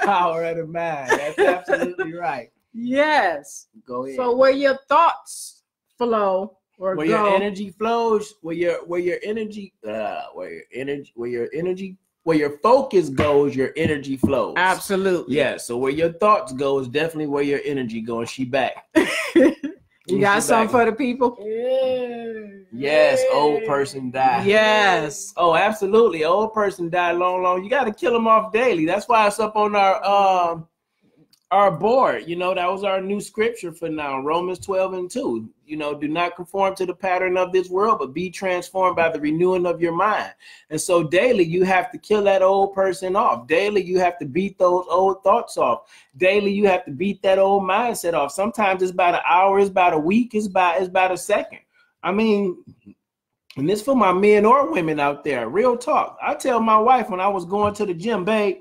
S1: Power of the mind. That's absolutely right.
S2: Yes.
S1: Go ahead.
S2: So where your thoughts flow or
S1: where your energy flows, where your focus goes, your energy flows.
S2: Absolutely.
S1: Yeah. So where your thoughts go is definitely where your energy goes. She back.
S2: You got something for the people?
S1: Yes, old person died.
S2: Yes.
S1: Oh, absolutely. Old person died long. You got to kill them off daily. That's why it's up on our board. You know, that was our new scripture for now. Romans 12:2. You know, do not conform to the pattern of this world, but be transformed by the renewing of your mind. And so daily you have to kill that old person off. Daily you have to beat those old thoughts off. Daily you have to beat that old mindset off. Sometimes it's about an hour, it's about a week, it's about a second. I mean, and this for my men or women out there. Real talk. I tell my wife when I was going to the gym, babe,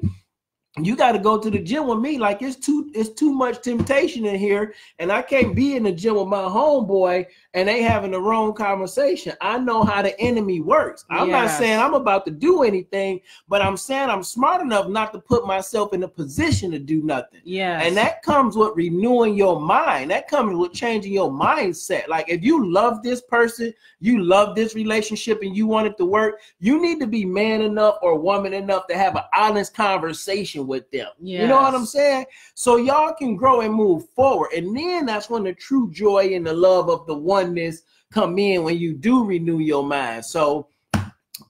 S1: you got to go to the gym with me. Like it's too much temptation in here, and I can't be in the gym with my homeboy and they having the wrong conversation. I know how the enemy works. I'm not saying I'm about to do anything, but I'm saying I'm smart enough not to put myself in a position to do nothing.
S2: Yeah,
S1: and that comes with renewing your mind. That comes with changing your mindset. Like if you love this person, you love this relationship, and you want it to work, you need to be man enough or woman enough to have an honest conversation with them. Yes. You know what I'm saying? So y'all can grow and move forward. And then that's when the true joy and the love of the oneness come in, when you do renew your mind. So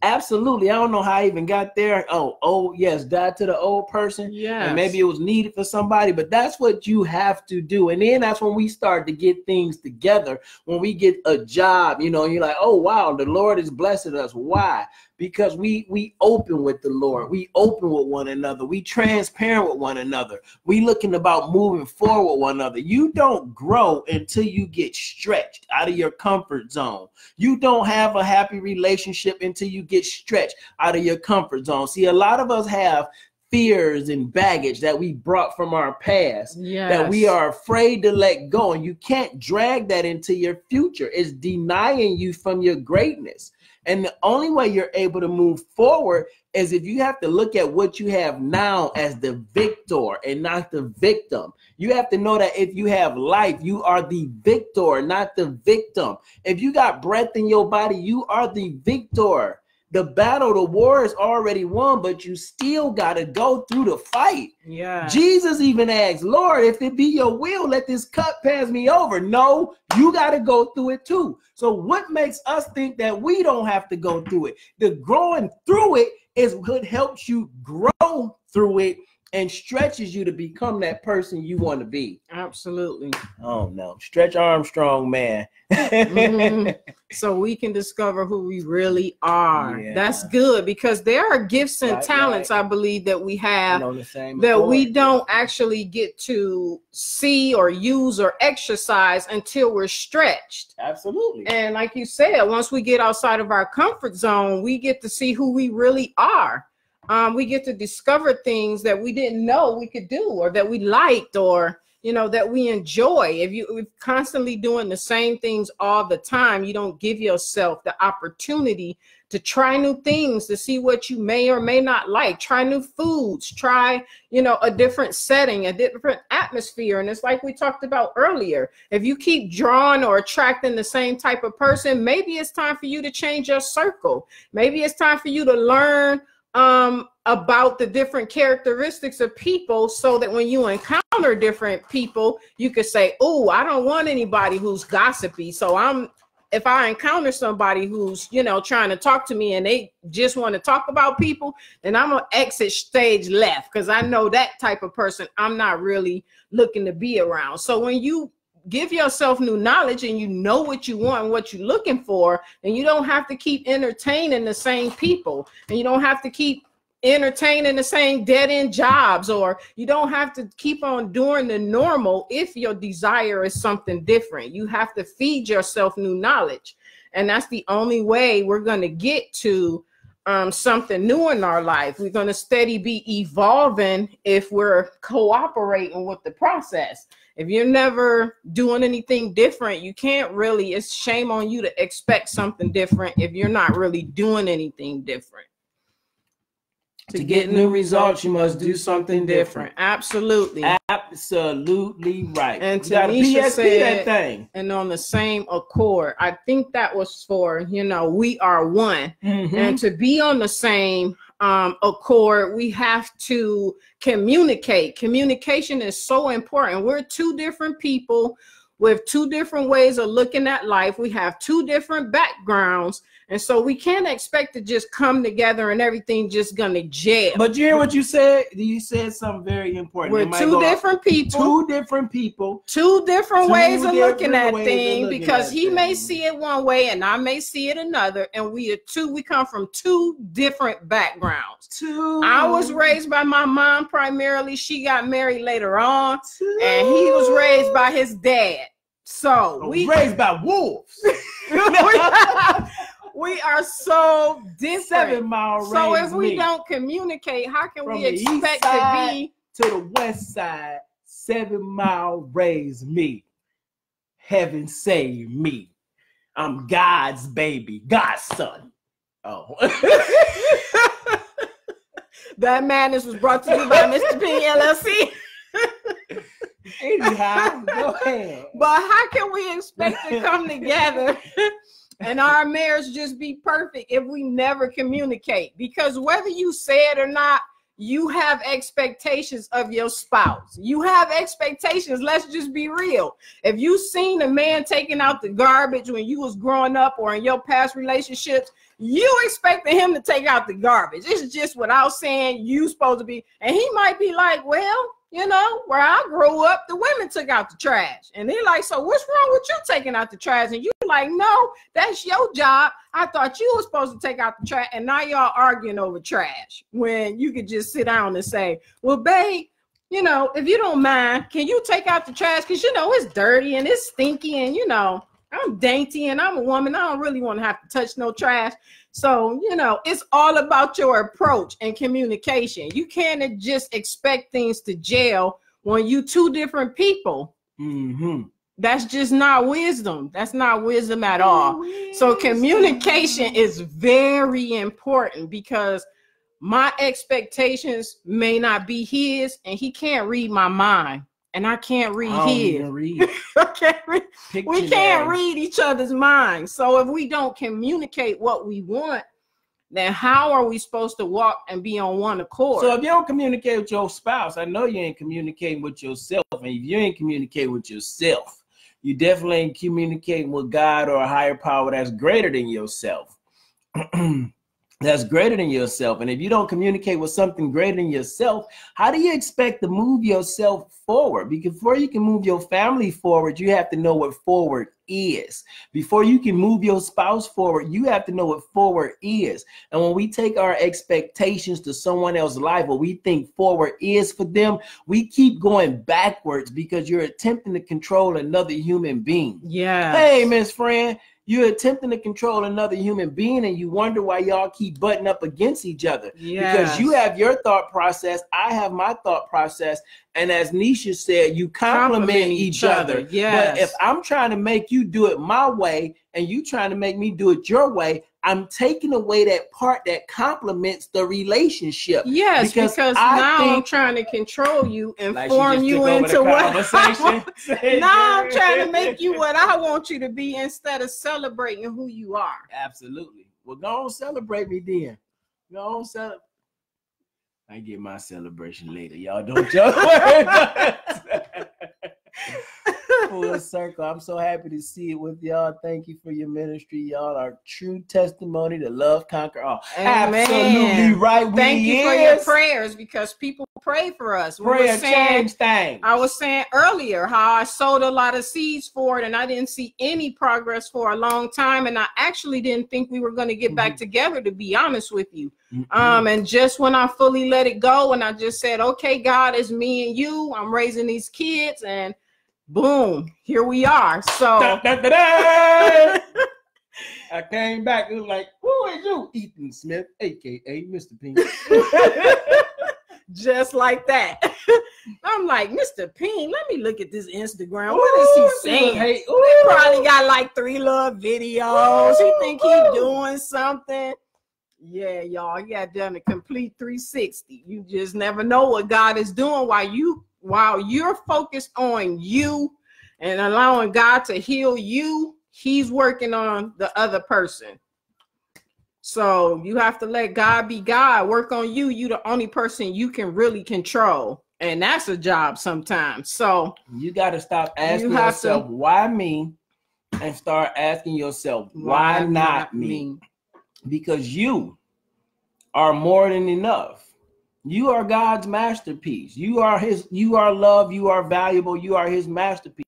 S1: absolutely. I don't know how I even got there. Oh, yes, died to the old person. Yeah. And maybe it was needed for somebody, but that's what you have to do. And then that's when we start to get things together. When we get a job, you know, you're like, oh, wow, the Lord is blessing us. Why? Because we open with the Lord. We open with one another. We transparent with one another. We looking about moving forward with one another. You don't grow until you get stretched out of your comfort zone. You don't have a happy relationship until you get stretched out of your comfort zone. See, a lot of us have fears and baggage that we brought from our past, that we are afraid to let go. And you can't drag that into your future. It's denying you from your greatness. And the only way you're able to move forward is if you have to look at what you have now as the victor and not the victim. You have to know that if you have life, you are the victor, not the victim. If you got breath in your body, you are the victor. The battle, the war is already won, but you still got to go through the fight. Yeah. Jesus even asked, Lord, if it be your will, let this cup pass me over. No, you got to go through it too. So what makes us think that we don't have to go through it? The growing through it is what helps you grow through it and stretches you to become that person you want to be.
S2: Absolutely.
S1: Oh, no. Stretch Armstrong, man.
S2: So we can discover who we really are. Yeah. That's good, because there are gifts and talents, I believe, that we have that we don't actually get to see or use or exercise until we're stretched.
S1: Absolutely.
S2: And like you said, once we get outside of our comfort zone, we get to see who we really are. We get to discover things that we didn't know we could do, or that we liked, or, you know, that we enjoy. If you're constantly doing the same things all the time, you don't give yourself the opportunity to try new things, to see what you may or may not like, try new foods, try, you know, a different setting, a different atmosphere. And it's like we talked about earlier. If you keep drawing or attracting the same type of person, maybe it's time for you to change your circle. Maybe it's time for you to learn about the different characteristics of people, so that when you encounter different people, you could say, oh, I don't want anybody who's gossipy, so I'm if I encounter somebody who's, you know, trying to talk to me and they just want to talk about people, then I'm gonna exit stage left, because I know that type of person I'm not really looking to be around. So when you give yourself new knowledge and you know what you want and what you're looking for, and you don't have to keep entertaining the same people, and you don't have to keep entertaining the same dead-end jobs, or you don't have to keep on doing the normal. If your desire is something different, you have to feed yourself new knowledge, and that's the only way we're going to get to something new in our life. We're going to steady be evolving if we're cooperating with the process. If you're never doing anything different, you can't really, it's shame on you to expect something different if you're not really doing anything different.
S1: To get new results, you must do something different.
S2: Absolutely.
S1: Absolutely right.
S2: And
S1: you gotta
S2: Tanisha said,
S1: that thing.
S2: And on the same accord. I think that was for, you know, we are one.
S1: Mm-hmm.
S2: And to be on the same accord, we have to communicate. Communication is so important. We're two different people with two different ways of looking at life. We have two different backgrounds. And so we can't expect to just come together and everything just gonna gel.
S1: But you hear what you said? You said something very important.
S2: We're two different people.
S1: Two different people.
S2: Two different ways of looking at things, because he may see it one way and I may see it another. And we are two, we come from two different backgrounds. I was raised by my mom primarily. She got married later on. And he was raised by his dad. So we
S1: raised by wolves.
S2: We are so different.
S1: 7 Mile raised
S2: so if we
S1: me.
S2: Don't communicate, how can
S1: From
S2: we expect to be
S1: to the west side? 7 Mile raised me. Heaven save me. I'm God's baby, God's son. Oh.
S2: That madness was brought to you by Mr. P LLC.
S1: Anyhow, go ahead.
S2: But how can we expect to come together and our marriage just be perfect if we never communicate? Because whether you say it or not, you have expectations of your spouse. You have expectations. Let's just be real. If you seen a man taking out the garbage when you was growing up or in your past relationships, you expected him to take out the garbage. It's just without saying you supposed to be. And he might be like, well, you know, where I grew up, the women took out the trash. And they're like, so what's wrong with you taking out the trash? And you're like, no, that's your job. I thought you were supposed to take out the trash. And now y'all arguing over trash when you could just sit down and say, well, babe, you know, if you don't mind, can you take out the trash? Because, you know, it's dirty and it's stinky and, you know, I'm dainty and I'm a woman. I don't really want to have to touch no trash. So, you know, it's all about your approach and communication. You can't just expect things to gel when you two different people.
S1: Mm-hmm.
S2: That's just not wisdom. That's not wisdom at all. So communication is very important, because my expectations may not be his, and he can't read my mind. And I can't read his. I can't read. We can't read each other's minds. So if we don't communicate what we want, then how are we supposed to walk and be on one accord?
S1: So if you don't communicate with your spouse, I know you ain't communicating with yourself. And if you ain't communicating with yourself, you definitely ain't communicating with God or a higher power that's greater than yourself. That's greater than yourself. And if you don't communicate with something greater than yourself, how do you expect to move yourself forward? Because before you can move your family forward, you have to know what forward is. Before you can move your spouse forward, you have to know what forward is. And when we take our expectations to someone else's life, what we think forward is for them, we keep going backwards because you're attempting to control another human being.
S2: Yeah.
S1: Hey, Miss Friend. You're attempting to control another human being, and you wonder why y'all keep butting up against each other.
S2: Yes.
S1: Because you have your thought process, I have my thought process, and as Nisha said, you complement each other.
S2: Yes.
S1: But if I'm trying to make you do it my way, and you trying to make me do it your way, I'm taking away that part that complements the relationship.
S2: Yes, because now I'm trying to control you and form you into what now I'm trying to make you what I want you to be instead of celebrating who you are.
S1: Absolutely. Well, go on, celebrate me then. Go on, celebrate. I get my celebration later. Y'all don't worry about it. full circle. I'm so happy to see it with y'all. Thank you for your ministry. Y'all are true testimony to love conquer all.
S2: Amen.
S1: Absolutely right.
S2: Thank you for your prayers, because people pray for us.
S1: Prayer change things.
S2: I was saying earlier how I sowed a lot of seeds for it, and I didn't see any progress for a long time. And I actually didn't think we were going to get back together, to be honest with you. And just when I fully let it go, and I just said, okay, God, it's me and you. I'm raising these kids, and boom, here we are. So
S1: I came back. It was like, who is you? Ethan Smith, aka Mr. P.
S2: Just like that. I'm like, Mr. P.I.E.N, let me look at this Instagram. What is he saying? He probably got like 3 little videos. He think he doing something. Yeah, y'all, he got done a complete 360. You just never know what God is doing while you're focused on you and allowing God to heal you. He's working on the other person. So you have to let God be God, work on you. You the only person you can really control. And that's a job sometimes. So
S1: you got to stop asking yourself, why me? And start asking yourself, why not me? Because you are more than enough. You are God's masterpiece. You are love. You are valuable. You are his masterpiece.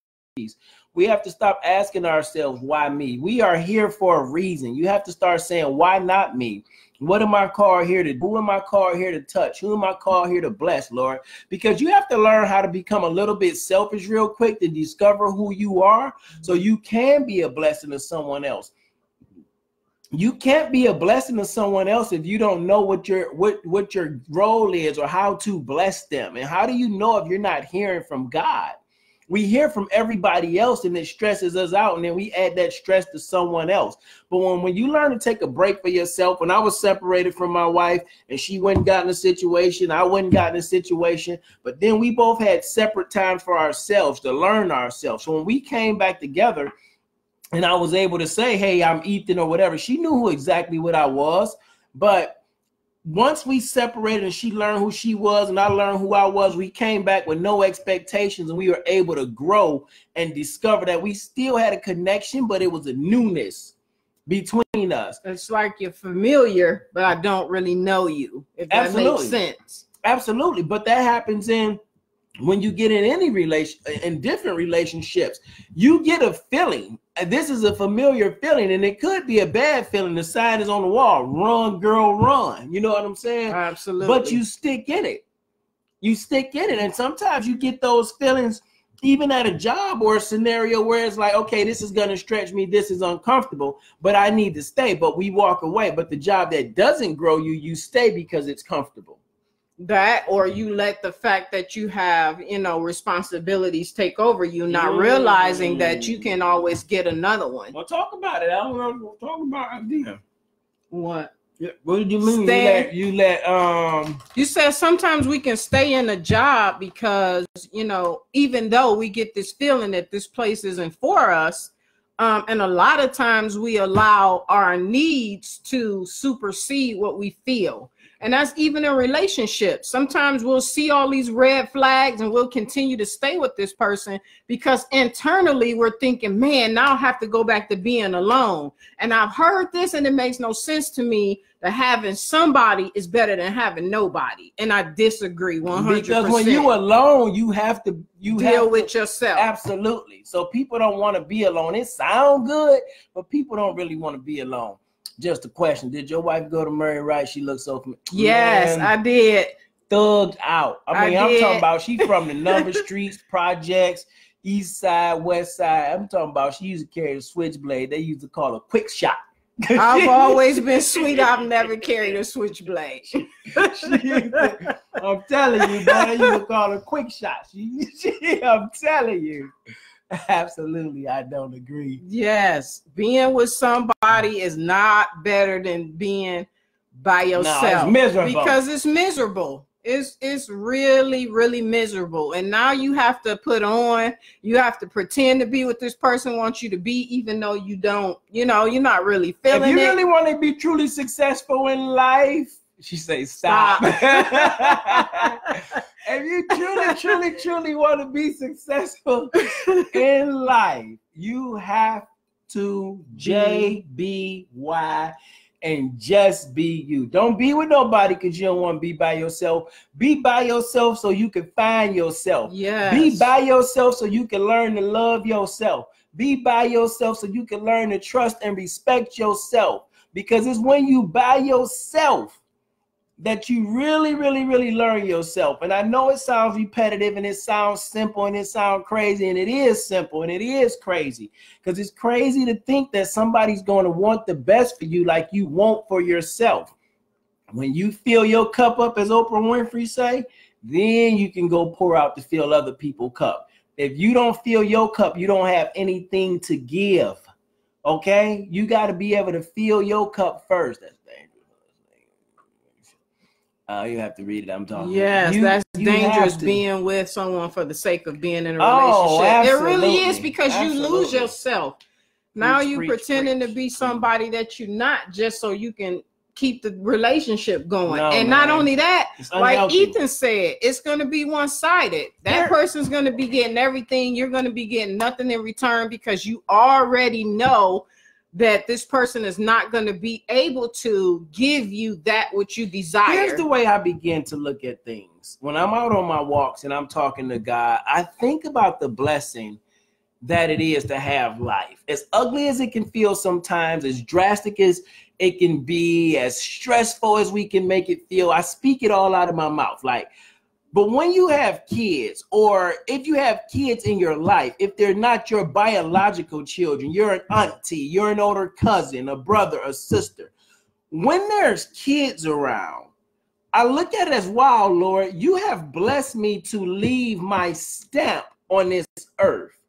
S1: We have to stop asking ourselves, why me? We are here for a reason. You have to start saying, why not me? What am I called here to do? Who am I called here to touch? Who am I called here to bless, Lord? Because you have to learn how to become a little bit selfish real quick to discover who you are, so you can be a blessing to someone else. You can't be a blessing to someone else if you don't know what your role is or how to bless them. And how do you know if you're not hearing from God? We hear from everybody else and it stresses us out, and then we add that stress to someone else. But when you learn to take a break for yourself, when I was separated from my wife and she went and got in a situation, I went and got in a situation, but then we both had separate times for ourselves to learn ourselves. So when we came back together and I was able to say, hey, I'm Ethan or whatever, she knew exactly what I was. But once we separated and she learned who she was and I learned who I was, we came back with no expectations, and we were able to grow and discover that we still had a connection, but it was a newness between us.
S2: It's like you're familiar, but I don't really know you, if that makes sense.
S1: Absolutely. But that happens when you get in any different relationships. You get a feeling. This is a familiar feeling, and it could be a bad feeling. The sign is on the wall. Run, girl, run. You know what I'm saying?
S2: Absolutely.
S1: But you stick in it. You stick in it. And sometimes you get those feelings even at a job or a scenario where it's like, okay, this is going to stretch me. This is uncomfortable, but I need to stay. But we walk away. But the job that doesn't grow you, you stay because it's comfortable.
S2: That, or you let the fact that you have, responsibilities take over you, not realizing that you can always get another one.
S1: Well, talk about it. I don't know. Talk about idea.
S2: What?
S1: Yeah. What did you mean? You said
S2: sometimes we can stay in a job because, even though we get this feeling that this place isn't for us, and a lot of times we allow our needs to supersede what we feel. And that's even in relationships. Sometimes we'll see all these red flags and we'll continue to stay with this person because internally we're thinking, man, now I have to go back to being alone. And I've heard this and it makes no sense to me that having somebody is better than having nobody. And I disagree 100%.
S1: Because when you're alone, you have to
S2: deal with yourself.
S1: Absolutely. So people don't want to be alone. It sounds good, but people don't really want to be alone. Just a question. Did your wife go to Murray Wright? She looks so familiar.
S2: Yes, I did.
S1: Thugged out. I'm talking about she from the number streets, projects, east side, west side. I'm talking about she used to carry a switchblade. They used to call her quick shot.
S2: I've always been sweet. I've never carried a switchblade.
S1: I'm telling you, boy, you would call her quick shot. I'm telling you. Absolutely, I don't agree.
S2: Yes, being with somebody is not better than being by yourself.
S1: No, it's miserable.
S2: Because it's miserable. It's really, really miserable. And now you have to you have to pretend to be what this person wants you to be, even though you don't, you're not really feeling it.
S1: If you really want to be truly successful in life, She say, stop. If you truly want to be successful in life, you have to JBY and just be you. Don't be with nobody because you don't want to be by yourself. Be by yourself so you can find yourself.
S2: Yes.
S1: Be by yourself so you can learn to love yourself. Be by yourself so you can learn to trust and respect yourself. Because it's when you by yourself that you really learn yourself. And I know it sounds repetitive and it sounds simple and it sounds crazy, and it is simple and it is crazy, because it's crazy to think that somebody's going to want the best for you like you want for yourself. When you fill your cup up, as Oprah Winfrey say, then you can go pour out to fill other people's cup. If you don't fill your cup, you don't have anything to give. Okay? You got to be able to fill your cup first. That's dangerous. You have to read it. I'm talking.
S2: Yes, that's dangerous, being with someone for the sake of being in a relationship. It really is, because you lose yourself. Now you pretending to be somebody that you're not, just so you can keep the relationship going. And not only that, like Ethan said, it's going to be one-sided. That person's going to be getting everything. You're going to be getting nothing in return, because you already know that this person is not going to be able to give you that which you desire.
S1: Here's the way I begin to look at things. When I'm out on my walks and I'm talking to God, I think about the blessing that it is to have life. As ugly as it can feel sometimes, as drastic as it can be, as stressful as we can make it feel, I speak it all out of my mouth. But when you have kids, or if you have kids in your life, if they're not your biological children, you're an auntie, you're an older cousin, a brother, a sister. When there's kids around, I look at it as, wow, Lord, you have blessed me to leave my stamp on this earth,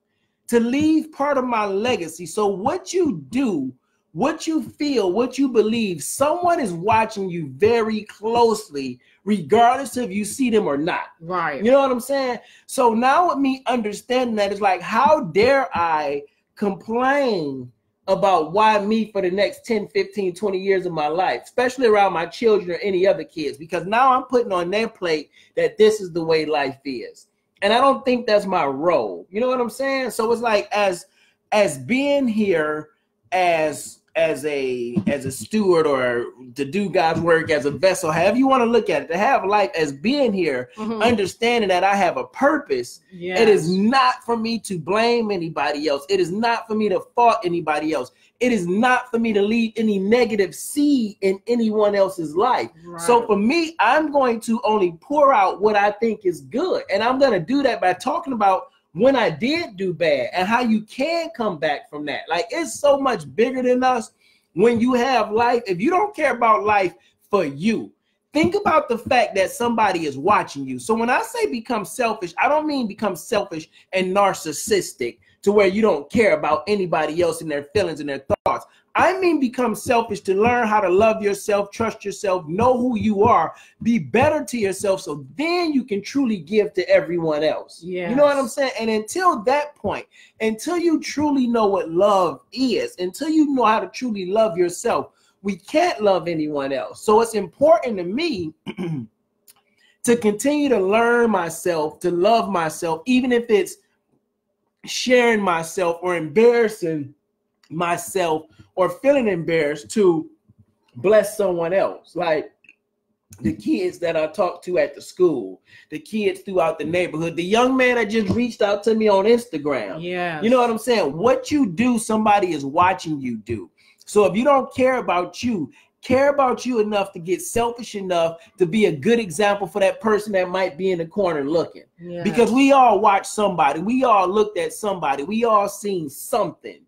S1: to leave part of my legacy. So what you do, what you feel, what you believe, someone is watching you very closely, regardless if you see them or not.
S2: Right.
S1: You know what I'm saying? So now with me understanding that, it's like, how dare I complain about why me for the next 10, 15, 20 years of my life, especially around my children or any other kids, because now I'm putting on their plate that this is the way life is. And I don't think that's my role. You know what I'm saying? So it's like, as being here as a steward, or to do God's work as a vessel, however you want to look at it, to have life as being here, understanding that I have a purpose. Yes. It is not for me to blame anybody else. It is not for me to fault anybody else. It is not for me to leave any negative seed in anyone else's life. Right. So for me, I'm going to only pour out what I think is good. And I'm going to do that by talking about when I did do bad and how you can come back from that. Like, it's so much bigger than us when you have life. If you don't care about life for you, think about the fact that somebody is watching you. So when I say become selfish, I don't mean become selfish and narcissistic to where you don't care about anybody else and their feelings and their thoughts. I mean become selfish to learn how to love yourself, trust yourself, know who you are, be better to yourself, so then you can truly give to everyone else. Yes. You know what I'm saying? And until that point, until you truly know what love is, until you know how to truly love yourself, we can't love anyone else. So it's important to me to continue to learn myself, to love myself, even if it's sharing myself or embarrassing myself or feeling embarrassed to bless someone else. Like the kids that I talked to at the school, the kids throughout the neighborhood, the young man that just reached out to me on Instagram. Yeah, you know what I'm saying? What you do, somebody is watching you do. So if you don't care about you enough to get selfish enough to be a good example for that person that might be in the corner looking. Yeah. Because we all watch somebody, we all looked at somebody, we all seen something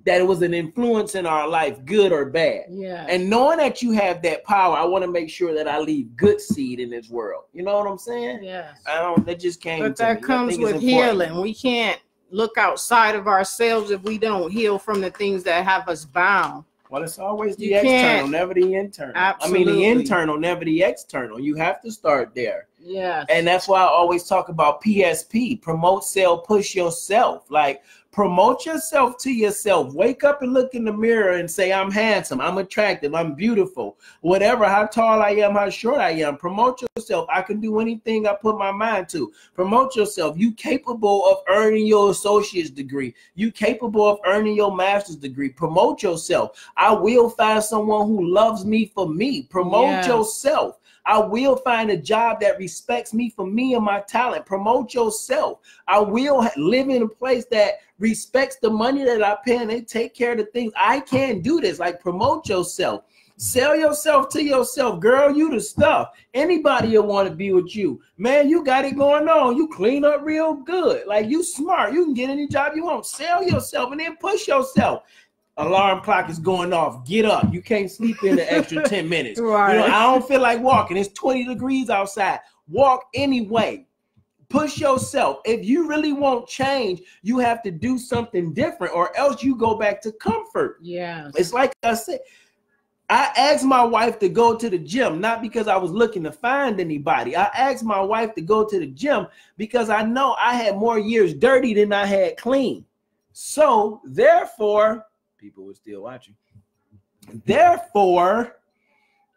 S1: that it was an influence in our life, good or bad. Yeah. And knowing that you have that power, I want to make sure that I leave good seed in this world. You know what I'm saying? Yes. That just came to me.
S2: But that comes with healing. We can't look outside of ourselves if we don't heal from the things that have us bound.
S1: Well, it's always the external, never the internal. Absolutely. I mean, the internal, never the external. You have to start there. Yeah. And that's why I always talk about PSP, promote, sell, push yourself. Like, Promote yourself to yourself. Wake up and look in the mirror and say, I'm handsome, I'm attractive, I'm beautiful. Whatever, how tall I am, how short I am. Promote yourself. I can do anything I put my mind to. Promote yourself. You capable of earning your associate's degree. You capable of earning your master's degree. Promote yourself. I will find someone who loves me for me. Promote yourself. I will find a job that respects me for me and my talent. Promote yourself. I will live in a place that respects the money that I pay and they take care of the things. I can't do this. Like, promote yourself. Sell yourself to yourself. Girl, you the stuff. Anybody will want to be with you. Man, you got it going on. You clean up real good. Like, you smart. You can get any job you want. Sell yourself and then push yourself. Alarm clock is going off. Get up. You can't sleep in the extra 10 minutes.
S2: Right.
S1: You know, I don't feel like walking. It's 20 degrees outside. Walk anyway. Push yourself. If you really want change, you have to do something different or else you go back to comfort.
S2: Yeah.
S1: It's like I said, I asked my wife to go to the gym, not because I was looking to find anybody. I asked my wife to go to the gym because I know I had more years dirty than I had clean. So therefore, people were still watching. Therefore,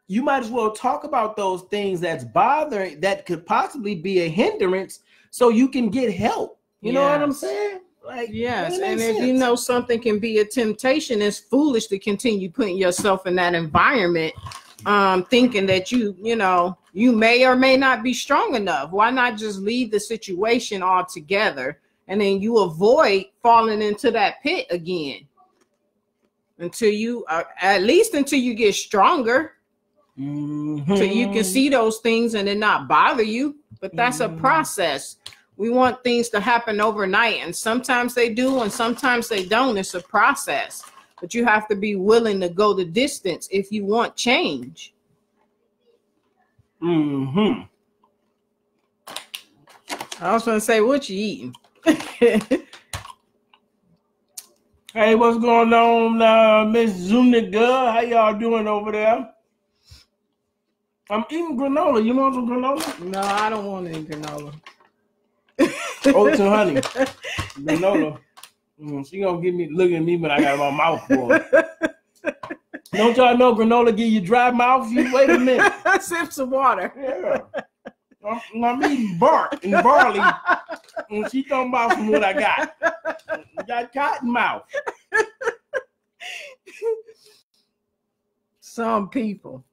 S1: you might as well talk about those things that's bothering, that could possibly be a hindrance, so you can get help. You know what I'm saying? Like,
S2: yes. And if you know something can be a temptation, it's foolish to continue putting yourself in that environment, thinking that you may or may not be strong enough. Why not just leave the situation altogether, and then you avoid falling into that pit again until you, at least until you get stronger. So you can see those things and it not bother you. But that's a process. We want things to happen overnight, and sometimes they do and sometimes they don't. It's a process, but you have to be willing to go the distance if you want change.
S1: I
S2: was going to say, what you eating?
S1: Hey, what's going on, Miss Zuniga? How y'all doing over there? I'm eating granola. You want some granola?
S2: No, I don't want any granola.
S1: Oats and honey. Granola. She gonna give me, look at me when I got my mouth full. Don't y'all know granola give you dry mouth? You wait a minute.
S2: Sip some water.
S1: Yeah. I'm eating bark and barley, and she talking about from what I got. I got cotton mouth.
S2: Some people.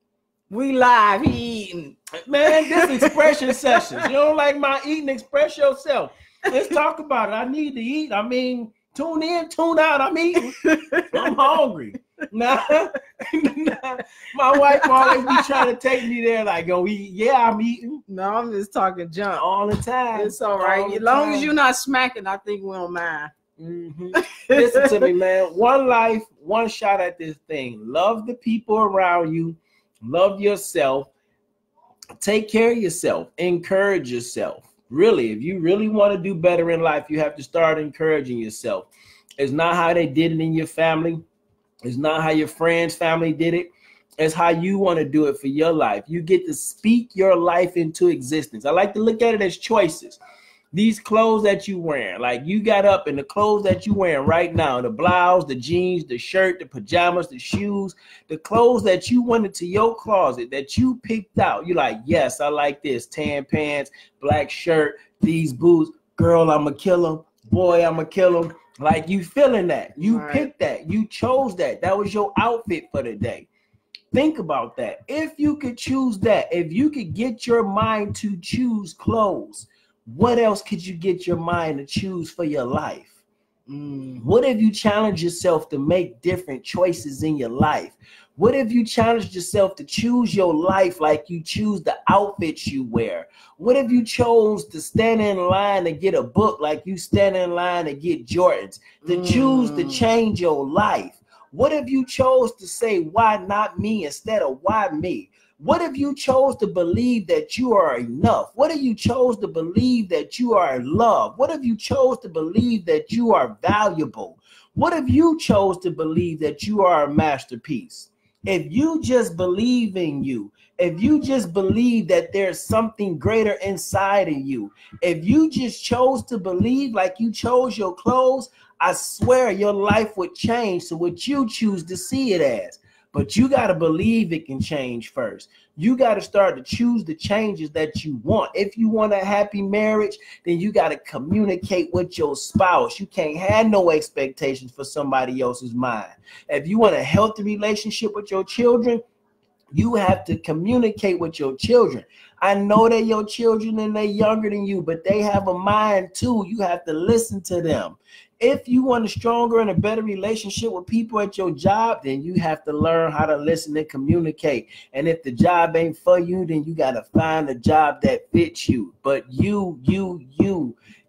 S2: We live, he eating.
S1: Man, this expression sessions. You don't like my eating, express yourself. Let's talk about it. I need to eat. I mean, tune in, tune out. I'm eating. I'm hungry. Nah, my wife always be trying to take me there like, go eat. Yeah, I'm eating.
S2: No, I'm just talking junk.
S1: All the time.
S2: It's all right. As long as you're not smacking, I think we don't mind.
S1: Listen to me, man. One life, one shot at this thing. Love the people around you. Love yourself. Take care of yourself. Encourage yourself. Really, if you really want to do better in life, you have to start encouraging yourself. It's not how they did it in your family. It's not how your friend's family did it. It's how you want to do it for your life. You get to speak your life into existence. I like to look at it as choices. These clothes that you wearing, like you got up in the clothes that you wearing right now, the blouse, the jeans, the shirt, the pajamas, the shoes, the clothes that you went into your closet that you picked out. You're like, yes, I like this. Tan pants, black shirt, these boots. Girl, I'm a killer. Boy, I'm a killer. Like, you feeling that. You picked that. You chose that. That was your outfit for the day. Think about that. If you could choose that, if you could get your mind to choose clothes, what else could you get your mind to choose for your life? What if you challenge yourself to make different choices in your life? What if you challenged yourself to choose your life like you choose the outfits you wear? What if you chose to stand in line to get a book like you stand in line to get Jordans? To choose to change your life? What if you chose to say, why not me instead of why me? What if you chose to believe that you are enough? What if you chose to believe that you are loved? What if you chose to believe that you are valuable? What if you chose to believe that you are a masterpiece? If you just believe in you, if you just believe that there's something greater inside of you, if you just chose to believe like you chose your clothes, I swear your life would change to what you choose to see it as. But you got to believe it can change first. You got to start to choose the changes that you want. If you want a happy marriage, then you got to communicate with your spouse. You can't have no expectations for somebody else's mind. If you want a healthy relationship with your children, you have to communicate with your children. I know they're your children and they're younger than you, but they have a mind too. You have to listen to them. If you want a stronger and a better relationship with people at your job, then you have to learn how to listen and communicate. And if the job ain't for you, then you got to find a job that fits you. But you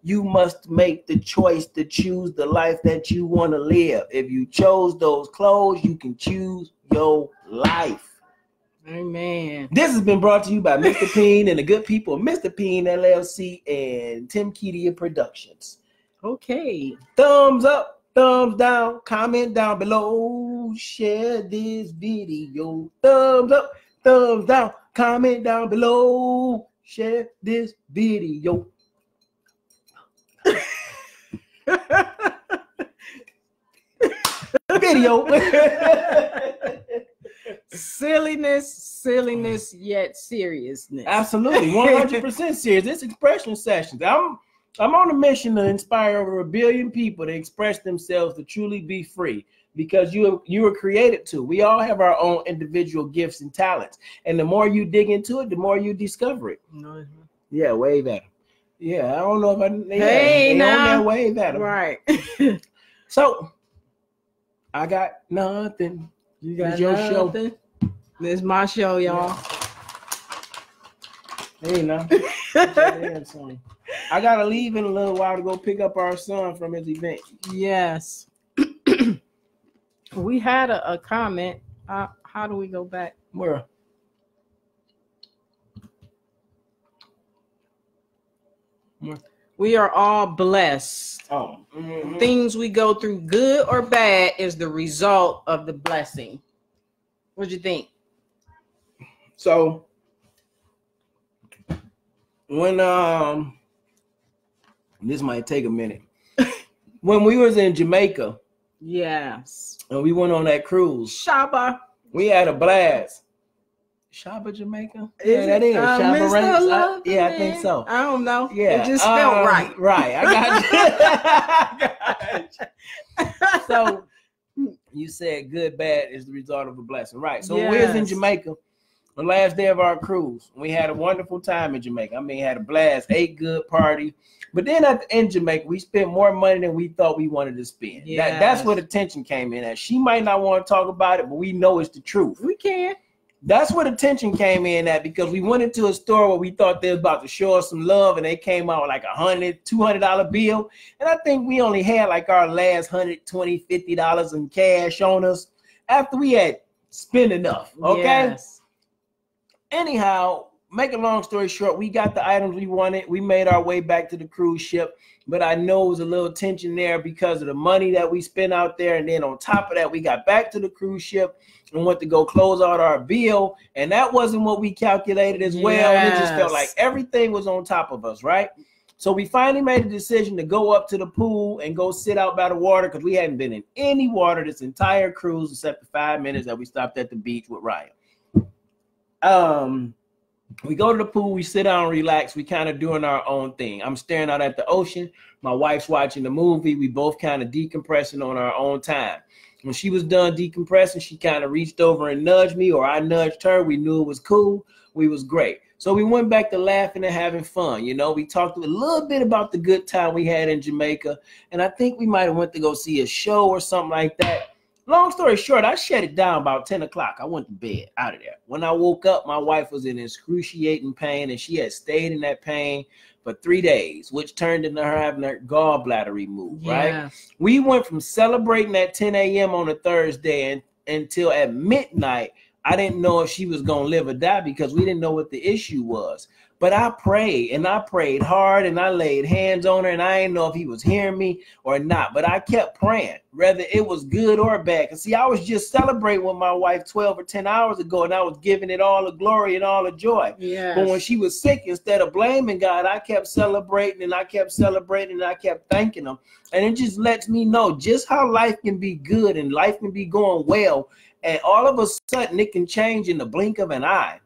S1: must make the choice to choose the life that you want to live. If you chose those clothes, you can choose your life.
S2: Amen.
S1: This has been brought to you by Mr. P.I.E.N and the good people of Mr. P.I.E.N LLC and Tim Kedia Productions.
S2: Okay.
S1: Thumbs up, thumbs down, comment down below, share this video. Thumbs up, thumbs down, comment down below, share this video. Video.
S2: Silliness, yet seriousness.
S1: Absolutely, 100% serious. This expression sessions. I'm on a mission to inspire over 1 billion people to express themselves, to truly be free, because you were created to. We all have our own individual gifts and talents, and the more you dig into it, the more you discover it.
S2: Mm-hmm.
S1: Yeah, wave at them. Yeah, I don't know if I. Yeah,
S2: hey, now
S1: wave at them.
S2: Right.
S1: So, I got nothing.
S2: You got
S1: your
S2: nothing. Show. This is my show, y'all.
S1: Hey, now. I gotta leave in a little while to go pick up our son from his event.
S2: Yes. We had a comment. How do we go back?
S1: Where?
S2: We are all blessed.
S1: Oh. Mm-hmm.
S2: Things we go through, good or bad, is the result of the blessing. What'd you think?
S1: So when this might take a minute. When we was in Jamaica,
S2: yes,
S1: and we went on that cruise,
S2: Shaba,
S1: we had a blast. Shaba, Jamaica? Yeah, that is Shaba Ranks. Yeah, I think so.
S2: I don't know.
S1: Yeah,
S2: it just felt right.
S1: Right, I got you. So you said good, bad is the result of a blessing, right? So we was in Jamaica. The last day of our cruise, we had a wonderful time in Jamaica. I mean, had a blast, ate good, party. But then in Jamaica, we spent more money than we thought we wanted to spend. Yes. That's where the tension came in at. She might not want to talk about it, but we know it's the truth.
S2: We can.
S1: That's where the tension came in at, because we went into a store where we thought they was about to show us some love, and they came out with like $100, $200 bill. And I think we only had like our last $100, $20, $50 in cash on us after we had spent enough. Okay. Yes. Anyhow, make a long story short, we got the items we wanted. We made our way back to the cruise ship, but I know it was a little tension there because of the money that we spent out there. And then on top of that, we got back to the cruise ship and went to go close out our bill. And that wasn't what we calculated as well. And it just felt like everything was on top of us, right? So we finally made a decision to go up to the pool and go sit out by the water, because we hadn't been in any water this entire cruise except the 5 minutes that we stopped at the beach with Ryan. We go to the pool, we sit down, relax, we kind of doing our own thing. I'm staring out at the ocean, my wife's watching the movie, we both kind of decompressing on our own time. When she was done decompressing, she kind of reached over and nudged me, or I nudged her. We knew it was cool, we was great. So we went back to laughing and having fun. You know, we talked a little bit about the good time we had in Jamaica, and I think we might have went to go see a show or something like that. Long story short, I shut it down about 10 o'clock. I went to bed out of there. When I woke up, my wife was in excruciating pain, and she had stayed in that pain for 3 days, which turned into her having her gallbladder removed, right? We went from celebrating at 10 a.m. on a Thursday until at midnight. I didn't know if she was going to live or die, because we didn't know what the issue was. But I prayed, and I prayed hard, and I laid hands on her, and I didn't know if he was hearing me or not. But I kept praying, whether it was good or bad. Because, see, I was just celebrating with my wife 12 or 10 hours ago, and I was giving it all the glory and all the joy.
S2: Yes.
S1: But when she was sick, instead of blaming God, I kept celebrating, and I kept celebrating, and I kept thanking him. And it just lets me know just how life can be good and life can be going well. And all of a sudden, it can change in the blink of an eye.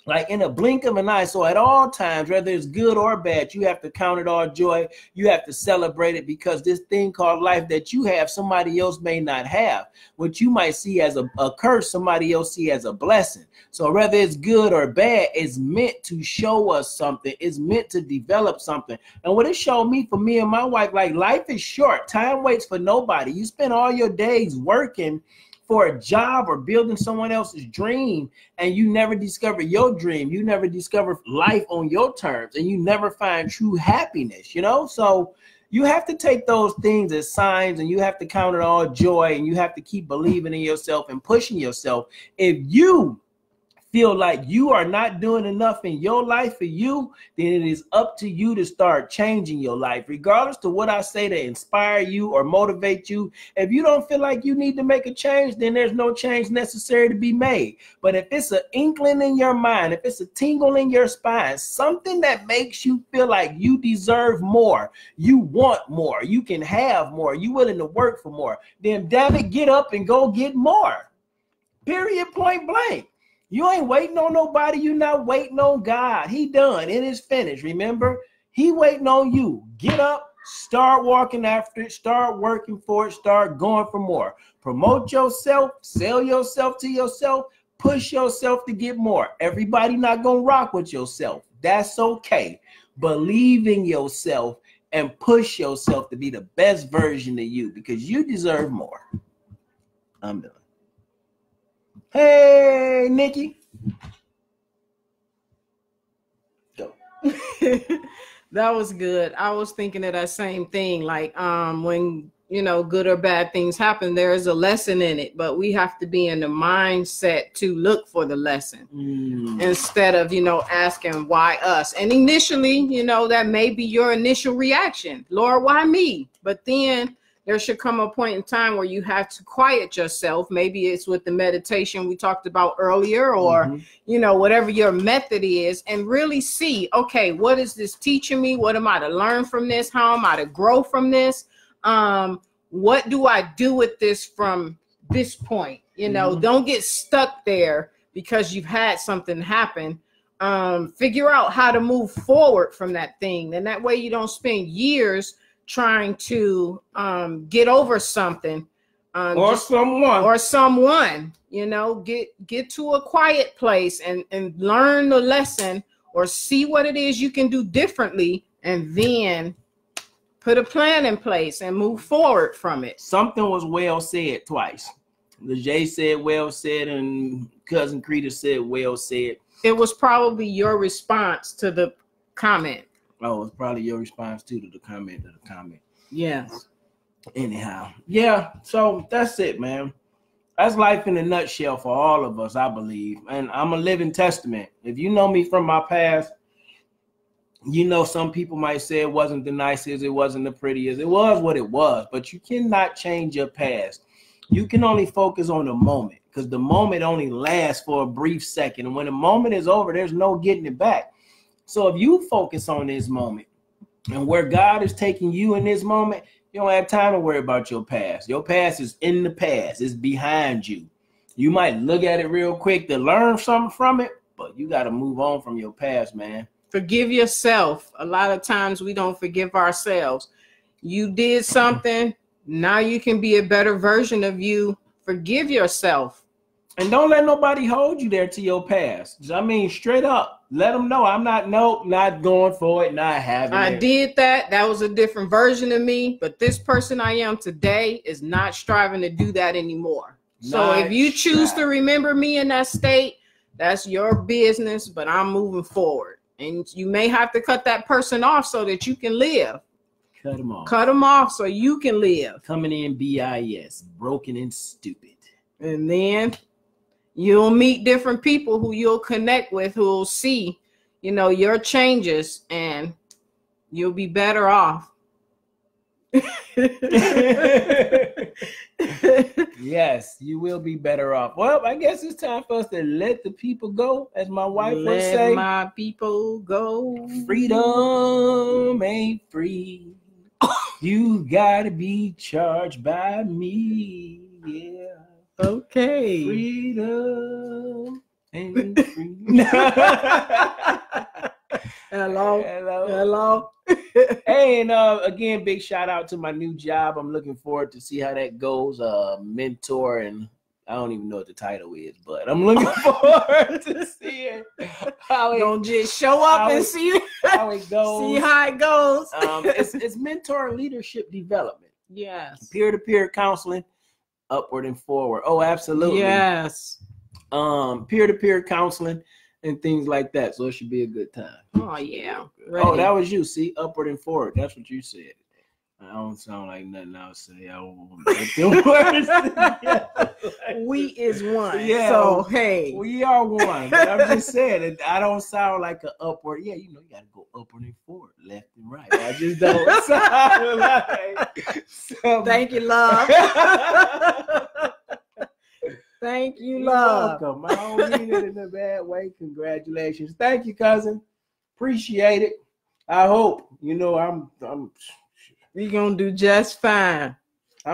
S1: Like in a blink of an eye. So at all times, whether it's good or bad, you have to count it all joy. You have to celebrate it, because this thing called life that you have, somebody else may not have. What you might see as a curse, somebody else see as a blessing. So whether it's good or bad, it's meant to show us something. It's meant to develop something. And what it showed me, for me and my wife, like, life is short. Time waits for nobody. You spend all your days working for a job or building someone else's dream, and you never discover your dream. You never discover life on your terms, and you never find true happiness, you know? So you have to take those things as signs, and you have to count it all joy, and you have to keep believing in yourself and pushing yourself. If you feel like you are not doing enough in your life for you, then it is up to you to start changing your life. Regardless to what I say to inspire you or motivate you, if you don't feel like you need to make a change, then there's no change necessary to be made. But if it's an inkling in your mind, if it's a tingle in your spine, something that makes you feel like you deserve more, you want more, you can have more, you willing to work for more, then damn it, get up and go get more. Period, point blank. You ain't waiting on nobody. You're not waiting on God. He done. It is finished. Remember, he waiting on you. Get up, start walking after it, start working for it, start going for more. Promote yourself, sell yourself to yourself, push yourself to get more. Everybody not going to rock with yourself. That's okay. Believe in yourself and push yourself to be the best version of you, because you deserve more. I'm done. Hey, Nikki. Go.
S2: That was good. I was thinking of that same thing. Like, when, you know, good or bad things happen, there is a lesson in it, but we have to be in the mindset to look for the lesson instead of, you know, asking why us. And initially, you know, that may be your initial reaction. Lord, why me? But then there should come a point in time where you have to quiet yourself. Maybe it's with the meditation we talked about earlier, or, you know, whatever your method is, and really see, okay, what is this teaching me? What am I to learn from this? How am I to grow from this? What do I do with this from this point? You know, don't get stuck there because you've had something happen. Figure out how to move forward from that thing. And that way you don't spend years trying to get over something
S1: or someone,
S2: you know, get to a quiet place and learn the lesson, or see what it is you can do differently, and then put a plan in place and move forward from it.
S1: Something was well said twice. Lejay said well said, and Cousin Creta said well said.
S2: It was probably your response to the comment.
S1: Oh, it's probably your response to the comment.
S2: Yes.
S1: Anyhow, yeah. So that's it, man. That's life in a nutshell for all of us, I believe. And I'm a living testament. If you know me from my past, you know some people might say it wasn't the nicest, it wasn't the prettiest. It was what it was, but you cannot change your past. You can only focus on the moment, because the moment only lasts for a brief second. And when the moment is over, there's no getting it back. So if you focus on this moment and where God is taking you in this moment, you don't have time to worry about your past. Your past is in the past. It's behind you. You might look at it real quick to learn something from it, but you got to move on from your past, man.
S2: Forgive yourself. A lot of times we don't forgive ourselves. You did something. Now you can be a better version of you. Forgive yourself.
S1: And don't let nobody hold you there to your past. I mean, straight up, let them know I'm not going for it, not having it.
S2: I did that. That was a different version of me. But this person I am today is not striving to do that anymore. So if you choose to remember me in that state, that's your business, but I'm moving forward. And you may have to cut that person off so that you can live.
S1: Cut them off.
S2: Cut them off so you can live.
S1: Coming in BIS, broken and stupid.
S2: And then you'll meet different people who you'll connect with, who will see, your changes, and you'll be better off.
S1: Yes, you will be better off. Well, I guess it's time for us to let the people go, as my wife would say.
S2: Let my people go.
S1: Freedom ain't free. You gotta be charged by me. Yeah.
S2: Okay.
S1: Freedom ain't free.
S2: Hello.
S1: Hey, and again, big shout out to my new job. I'm looking forward to see how that goes. Mentor, and I don't even know what the title is, but I'm looking forward to seeing how it
S2: Don't just show up and see
S1: how it goes.
S2: See how it goes.
S1: It's mentor and leadership development.
S2: Yes.
S1: Peer-to-peer counseling, upward and forward. Oh, absolutely.
S2: Yes.
S1: Peer-to-peer counseling and things like that. So it should be a good time.
S2: Oh yeah.
S1: Ready. Oh, that was you. See, upward and forward. That's what you said. I don't sound like nothing I would say. I won't make them words.
S2: We is one.
S1: Yeah.
S2: So hey,
S1: we are one. But I'm just saying, I don't sound like an upward. Yeah, you gotta go upward and forward, left and right. I just don't sound like.
S2: Thank you, love. Thank you, love.
S1: You're welcome. I don't mean it in a bad way. Congratulations. Thank you, cousin. Appreciate it. I hope. I'm
S2: We're gonna do just fine.
S1: I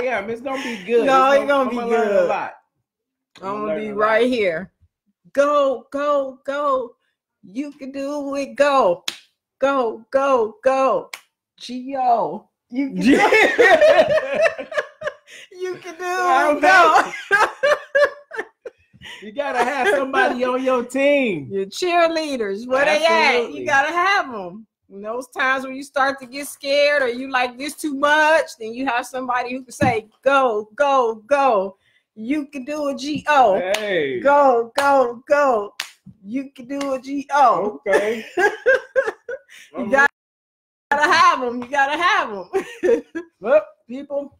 S1: am. It's gonna be good.
S2: No, it's gonna be
S1: learn
S2: good.
S1: A lot.
S2: I'm gonna be right here. Go, go, go. You can do it. Go, go, go, go. G.O. You can do it. You can do it. Go.
S1: You gotta have somebody on your team.
S2: Your cheerleaders, where they at? You gotta have them. In those times when you start to get scared or you like this too much, then you have somebody who can say, go, go, go. You can do a G.O.
S1: Hey.
S2: Go, go, go. You can do a G.O.
S1: Okay.
S2: You gotta have them. You gotta have them.
S1: Well, people.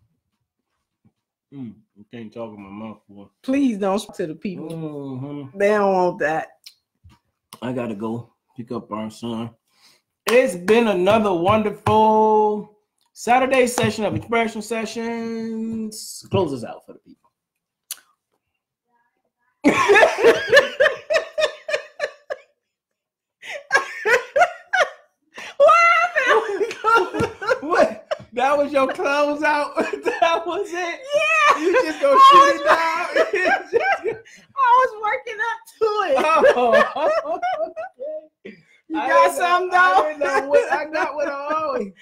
S1: I can't talk in my mouth, boy.
S2: Please don't speak to the people.
S1: Mm-hmm.
S2: They don't want that.
S1: I gotta go pick up our son. It's been another wonderful Saturday session of Expression Sessions. Close us out for the people.
S2: What happened?
S1: What? That was your close out? That was it?
S2: Yeah.
S1: You just gonna shoot it down?
S2: I was working up to it.
S1: Oh, okay.
S2: You got something, though?
S1: I got what I always.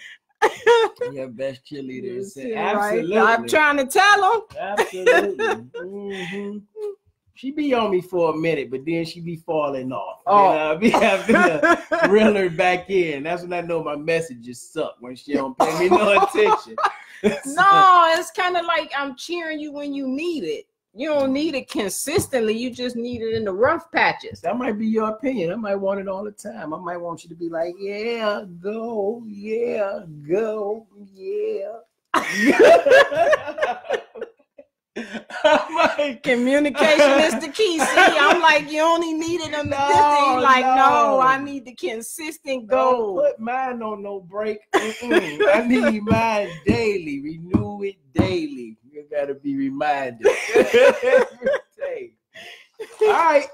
S1: Your best cheerleader said, absolutely.
S2: Right. I'm trying to tell them.
S1: Absolutely. Mm-hmm. She be on me for a minute, but then she be falling off.
S2: Oh.
S1: I be having to reel her back in. That's when I know my messages suck, when she don't pay me no attention.
S2: No, it's kind of like I'm cheering you when you need it. You don't need it consistently. You just need it in the rough patches.
S1: That might be your opinion. I might want it all the time. I might want you to be like, yeah, go, yeah, go, yeah.
S2: Communication is the key. See, I'm like, you only need it on the thing. Like, no, I need the consistent goal.
S1: Don't put mine on no break. I need mine daily. Renew it daily. You gotta be reminded every day. All right.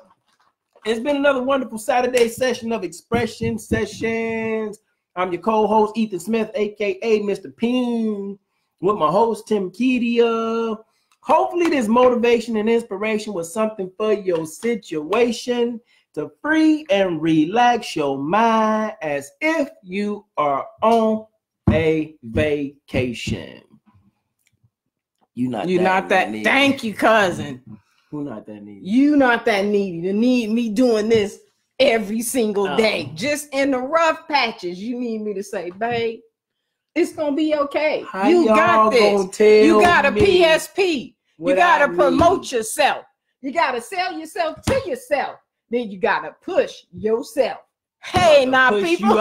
S1: It's been another wonderful Saturday session of Expression Sessions. I'm your co-host, Ethan Smith, aka Mr. P.I.E.N, with my host, Tim Kedia. Hopefully this motivation and inspiration was something for your situation to free and relax your mind as if you are on a vacation. You're not that needy.
S2: Thank you, cousin.
S1: Who not that needy?
S2: You not that needy to need me doing this every single day. Just in the rough patches, you need me to say, babe, it's gonna be okay.
S1: How
S2: you got this. You got a PSP. You gotta promote yourself. You gotta sell yourself to yourself. Then you gotta push yourself. Hey, now people.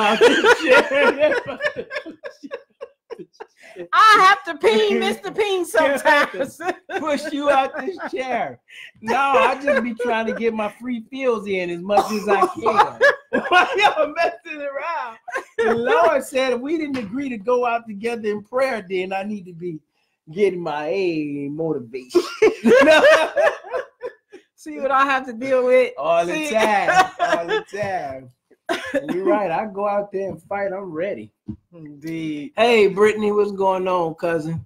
S2: I have to pee Mr. P sometimes.
S1: Push you out this chair. No, I just be trying to get my free feels in as much as I can. Why y'all messing around? The Lord said if we didn't agree to go out together in prayer, then I need to be getting my motivation.
S2: See what I have to deal with
S1: all the time. All the time. You're right. I go out there and fight. I'm ready.
S2: Indeed.
S1: Hey, Brittany, what's going on, cousin?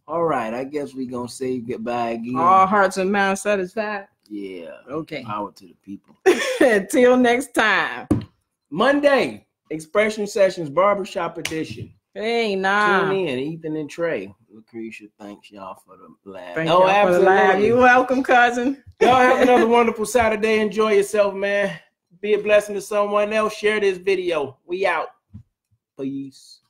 S1: All right. I guess we're going to say goodbye again.
S2: All hearts and minds satisfied.
S1: Yeah.
S2: Okay.
S1: Power to the people.
S2: Until next time.
S1: Monday, Expression Sessions Barbershop Edition.
S2: Hey, nah.
S1: Tune in, Ethan and Trey. Lucretia, thanks y'all for the laugh.
S2: Thank y'all for the laugh. You're welcome, cousin.
S1: Y'all have another wonderful Saturday. Enjoy yourself, man. Be a blessing to someone else. Share this video. We out. Peace.